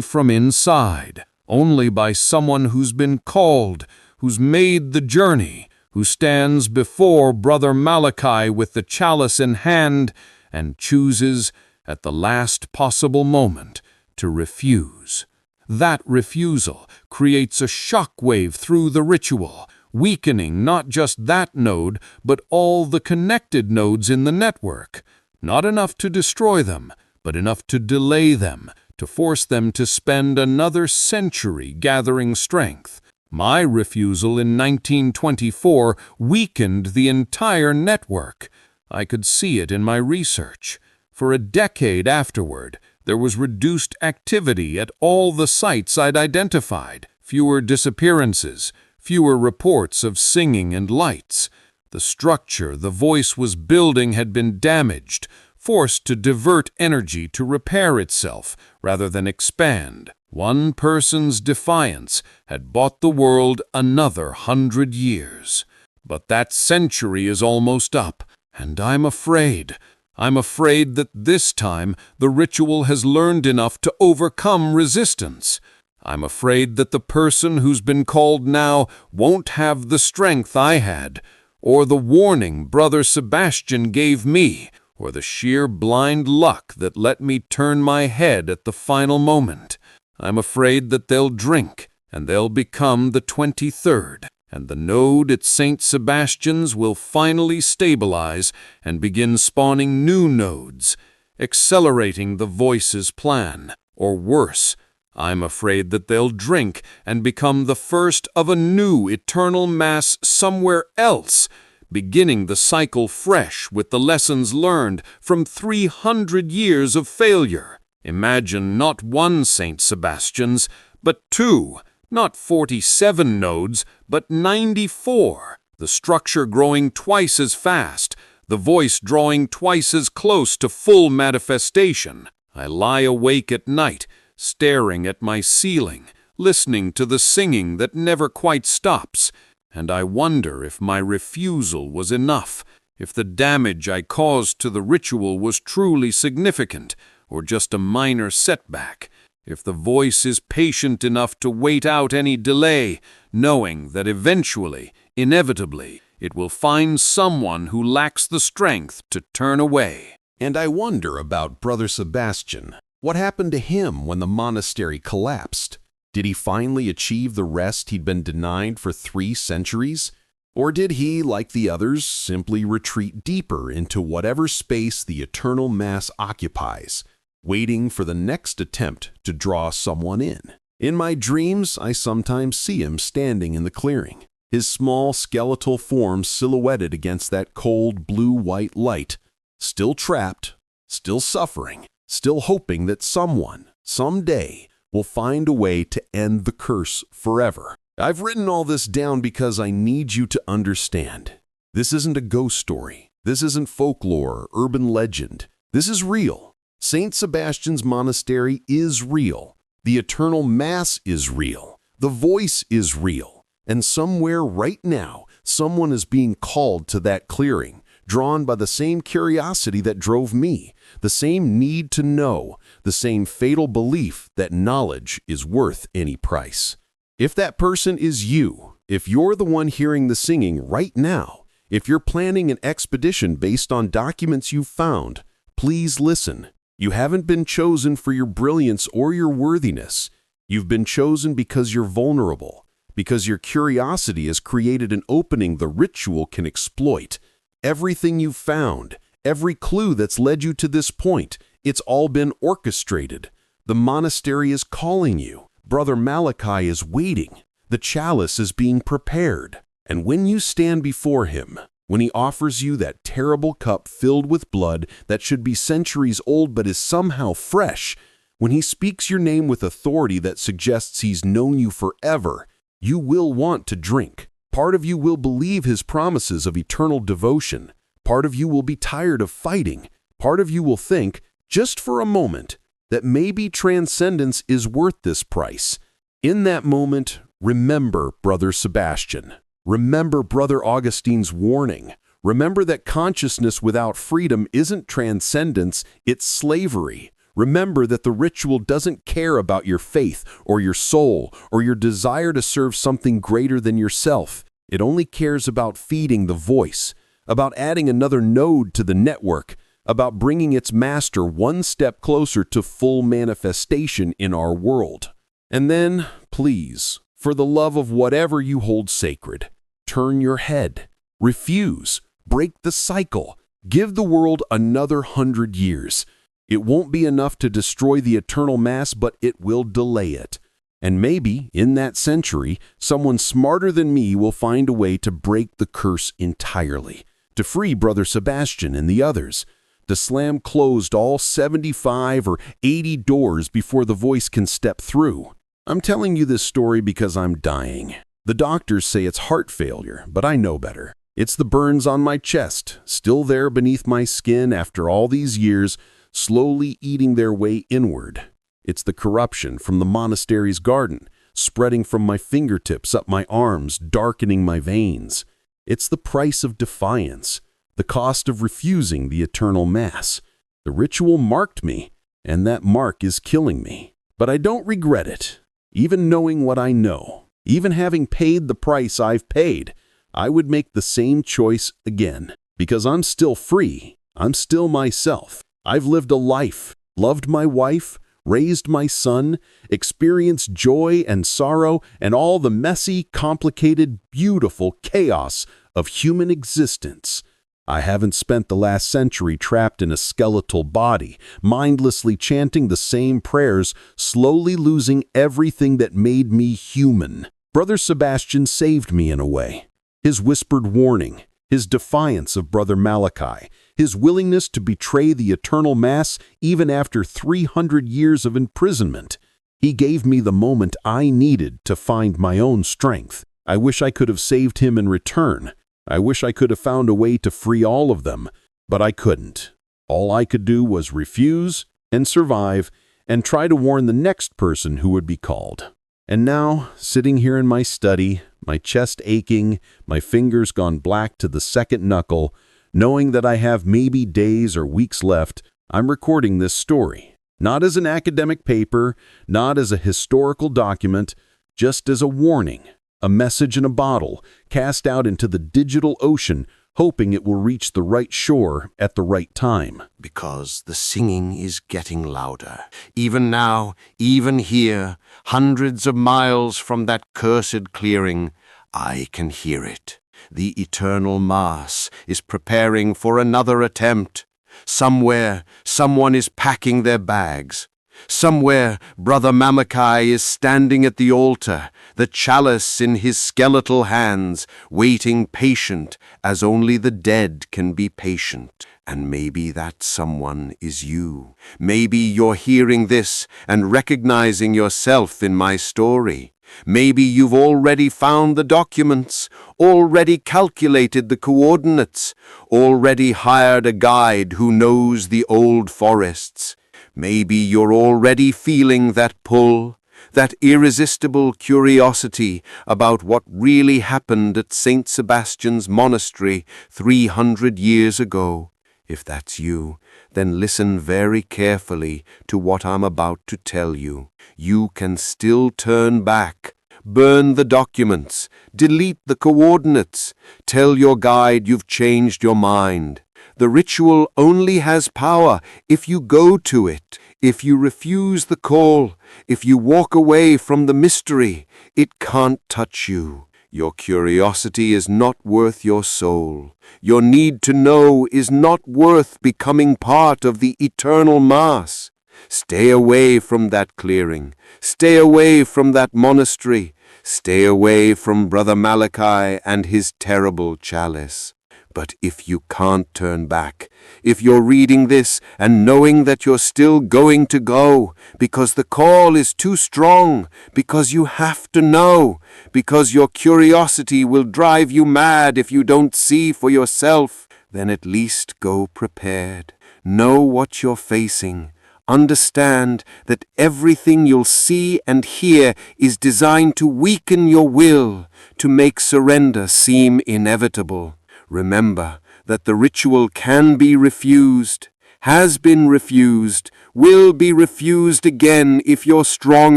S9: from inside, only by someone who's been called, who's made the journey, who stands before Brother Malachi with the chalice in hand and chooses, at the last possible moment, to refuse. That refusal creates a shock wave through the ritual, weakening not just that node, but all the connected nodes in the network. Not enough to destroy them, but enough to delay them, to force them to spend another century gathering strength. My refusal in 1924 weakened the entire network. I could see it in my research. For a decade afterward, there was reduced activity at all the sites I'd identified, fewer disappearances, fewer reports of singing and lights. The structure the voice was building had been damaged, forced to divert energy to repair itself rather than expand. One person's defiance had bought the world another 100 years. But that century is almost up, and I'm afraid that this time the ritual has learned enough to overcome resistance. I'm afraid that the person who's been called now won't have the strength I had, or the warning Brother Sebastian gave me, or the sheer blind luck that let me turn my head at the final moment. I'm afraid that they'll drink, and they'll become the 23rd, and the node at St. Sebastian's will finally stabilize and begin spawning new nodes, accelerating the voice's plan. Or worse, I'm afraid that they'll drink and become the first of a new eternal mass somewhere else, beginning the cycle fresh with the lessons learned from 300 years of failure. Imagine not one St. Sebastian's, but two, not 47 nodes, but 94, the structure growing twice as fast, the voice drawing twice as close to full manifestation. I lie awake at night, staring at my ceiling, listening to the singing that never quite stops, and I wonder if my refusal was enough, if the damage I caused to the ritual was truly significant, or just a minor setback, if the voice is patient enough to wait out any delay, knowing that eventually, inevitably, it will find someone who lacks the strength to turn away.
S10: And I wonder about Brother Sebastian. What happened to him when the monastery collapsed? Did he finally achieve the rest he'd been denied for 3 centuries? Or did he, like the others, simply retreat deeper into whatever space the eternal mass occupies, waiting for the next attempt to draw someone in. In my dreams, I sometimes see him standing in the clearing, his small skeletal form silhouetted against that cold blue-white light, still trapped, still suffering, still hoping that someone, someday, will find a way to end the curse forever. I've written all this down because I need you to understand. This isn't a ghost story. This isn't folklore or urban legend. This is real. St. Sebastian's Monastery is real. The Eternal Mass is real. The voice is real. And somewhere right now, someone is being called to that clearing, drawn by the same curiosity that drove me, the same need to know, the same fatal belief that knowledge is worth any price. If that person is you, if you're the one hearing the singing right now, if you're planning an expedition based on documents you've found, please listen. You haven't been chosen for your brilliance or your worthiness. You've been chosen because you're vulnerable, because your curiosity has created an opening the ritual can exploit. Everything you've found, every clue that's led you to this point, it's all been orchestrated. The monastery is calling you. Brother Malachi is waiting. The chalice is being prepared. And when you stand before him, when he offers you that terrible cup filled with blood that should be centuries old but is somehow fresh, when he speaks your name with authority that suggests he's known you forever, you will want to drink. Part of you will believe his promises of eternal devotion. Part of you will be tired of fighting. Part of you will think, just for a moment, that maybe transcendence is worth this price. In that moment, remember Brother Sebastian. Remember Brother Augustine's warning. Remember that consciousness without freedom isn't transcendence, it's slavery. Remember that the ritual doesn't care about your faith or your soul or your desire to serve something greater than yourself. It only cares about feeding the voice, about adding another node to the network, about bringing its master one step closer to full manifestation in our world. And then, please, for the love of whatever you hold sacred, turn your head. Refuse. Break the cycle. Give the world another 100 years. It won't be enough to destroy the Eternal Mass, but it will delay it. And maybe, in that century, someone smarter than me will find a way to break the curse entirely, to free Brother Sebastian and the others, to slam closed all 75 or 80 doors before the voice can step through. I'm telling you this story because I'm dying. The doctors say it's heart failure, but I know better. It's the burns on my chest, still there beneath my skin after all these years, slowly eating their way inward. It's the corruption from the monastery's garden, spreading from my fingertips up my arms, darkening my veins. It's the price of defiance, the cost of refusing the Eternal Mass. The ritual marked me, and that mark is killing me. But I don't regret it. Even knowing what I know, even having paid the price I've paid, I would make the same choice again, because I'm still free. I'm still myself. I've lived a life, loved my wife, raised my son, experienced joy and sorrow and all the messy, complicated, beautiful chaos of human existence. I haven't spent the last century trapped in a skeletal body, mindlessly chanting the same prayers, slowly losing everything that made me human. Brother Sebastian saved me in a way. His whispered warning, his defiance of Brother Malachi, his willingness to betray the Eternal Mass even after 300 years of imprisonment. He gave me the moment I needed to find my own strength. I wish I could have saved him in return. I wish I could have found a way to free all of them, but I couldn't. All I could do was refuse and survive and try to warn the next person who would be called. And now, sitting here in my study, my chest aching, my fingers gone black to the second knuckle, knowing that I have maybe days or weeks left, I'm recording this story. Not as an academic paper, not as a historical document, just as a warning, a message in a bottle, cast out into the digital ocean, hoping it will reach the right shore at the right time.
S2: Because the singing is getting louder. Even now, even here, hundreds of miles from that cursed clearing, I can hear it. The Eternal Mass is preparing for another attempt.
S3: Somewhere, someone is packing their bags. Somewhere, Brother Malachi is standing at the altar, the chalice in his skeletal hands, waiting patient as only the dead can be patient. And maybe that someone is you. Maybe you're hearing this and recognizing yourself in my story. Maybe you've already found the documents, already calculated the coordinates, already hired a guide who knows the old forests. Maybe you're already feeling that pull, that irresistible curiosity about what really happened at St. Sebastian's Monastery 300 years ago. If that's you, then listen very carefully to what I'm about to tell you. You can still turn back, burn the documents, delete the coordinates, tell your guide you've changed your mind. The ritual only has power if you go to it, if you refuse the call, if you walk away from the mystery. It can't touch you. Your curiosity is not worth your soul. Your need to know is not worth becoming part of the eternal mass. Stay away from that clearing. Stay away from that monastery. Stay away from Brother Malachi and his terrible chalice. But if you can't turn back, if you're reading this and knowing that you're still going to go, because the call is too strong, because you have to know, because your curiosity will drive you mad if you don't see for yourself, then at least go prepared. Know what you're facing. Understand that everything you'll see and hear is designed to weaken your will, to make surrender seem inevitable. Remember that the ritual can be refused, has been refused, will be refused again if you're strong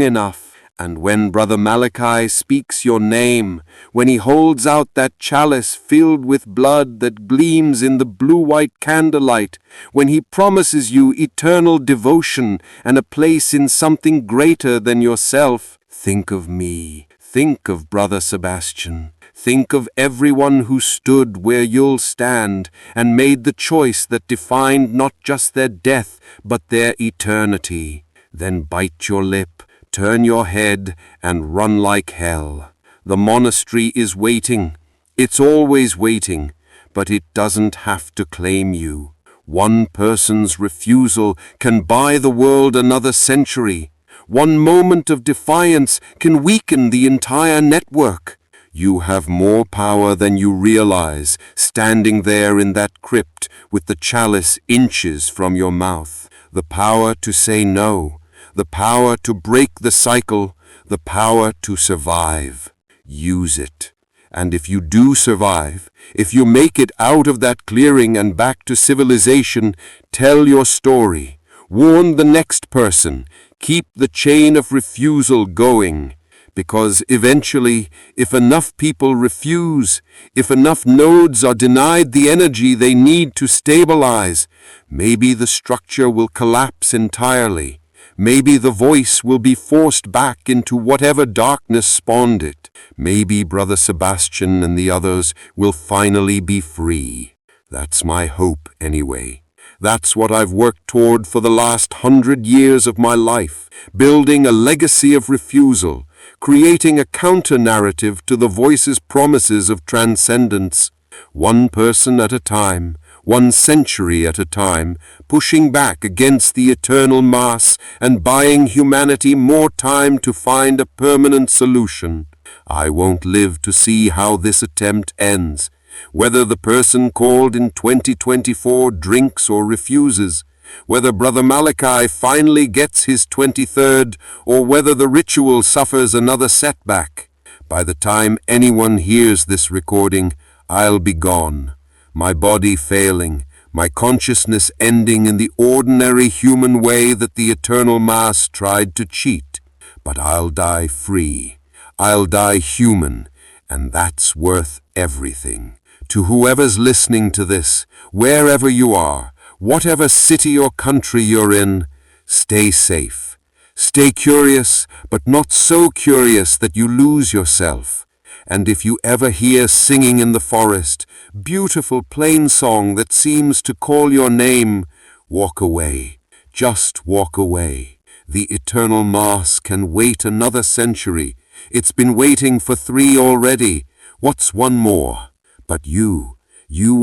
S3: enough. And when Brother Malachi speaks your name, when he holds out that chalice filled with blood that gleams in the blue-white candlelight, when he promises you eternal devotion and a place in something greater than yourself, think of me, think of Brother Sebastian. Think of everyone who stood where you'll stand and made the choice that defined not just their death but their eternity. Then bite your lip, turn your head, and run like hell. The monastery is waiting. It's always waiting, but it doesn't have to claim you. One person's refusal can buy the world another century. One moment of defiance can weaken the entire network. You have more power than you realize, standing there in that crypt with the chalice inches from your mouth. The power to say no, the power to break the cycle, the power to survive. Use it. And if you do survive, if you make it out of that clearing and back to civilization, tell your story. Warn the next person. Keep the chain of refusal going. Because eventually, if enough people refuse, if enough nodes are denied the energy they need to stabilize, maybe the structure will collapse entirely. Maybe the voice will be forced back into whatever darkness spawned it. Maybe Brother Sebastian and the others will finally be free. That's my hope anyway. That's what I've worked toward for the last 100 years of my life, building a legacy of refusal, creating a counter-narrative to the voice's promises of transcendence, one person at a time, 1 century at a time, pushing back against the eternal mass and buying humanity more time to find a permanent solution. I won't live to see how this attempt ends, whether the person called in 2024 drinks or refuses, whether Brother Malachi finally gets his 23rd, or whether the ritual suffers another setback. By the time anyone hears this recording, I'll be gone, my body failing, my consciousness ending in the ordinary human way that the eternal mass tried to cheat. But I'll die free. I'll die human, and that's worth everything. To whoever's listening to this, wherever you are, whatever city or country you're in, stay safe. Stay curious, but not so curious that you lose yourself. And if you ever hear singing in the forest, beautiful plain song that seems to call your name, walk away, just walk away. The eternal Mass can wait another century. It's been waiting for 3 already. What's one more? But you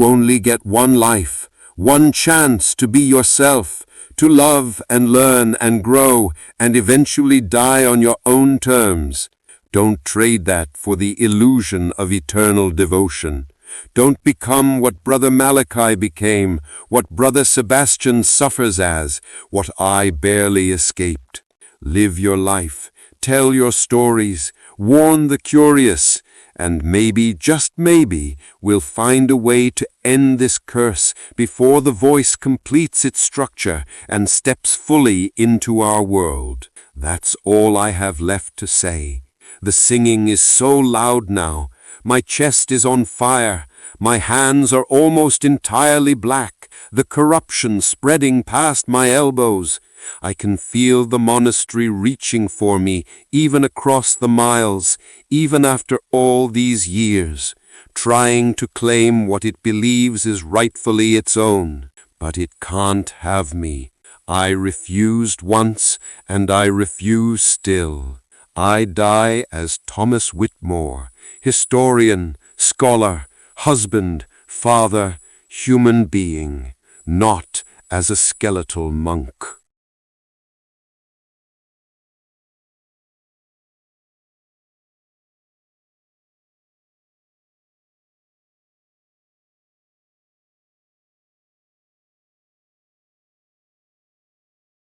S3: only get one life, one chance to be yourself, to love and learn and grow and eventually die on your own terms. Don't trade that for the illusion of eternal devotion. Don't become what Brother Malachi became, what Brother Sebastian suffers as, what I barely escaped. Live your life, tell your stories, warn the curious, and maybe, just maybe, we'll find a way to end this curse before the voice completes its structure and steps fully into our world. That's all I have left to say. The singing is so loud now. My chest is on fire. My hands are almost entirely black, the corruption spreading past my elbows. I can feel the monastery reaching for me, even across the miles, even after all these years, trying to claim what it believes is rightfully its own. But it can't have me. I refused once, and I refuse still. I die as Thomas Whitmore, historian, scholar, husband, father, human being, not as a skeletal monk.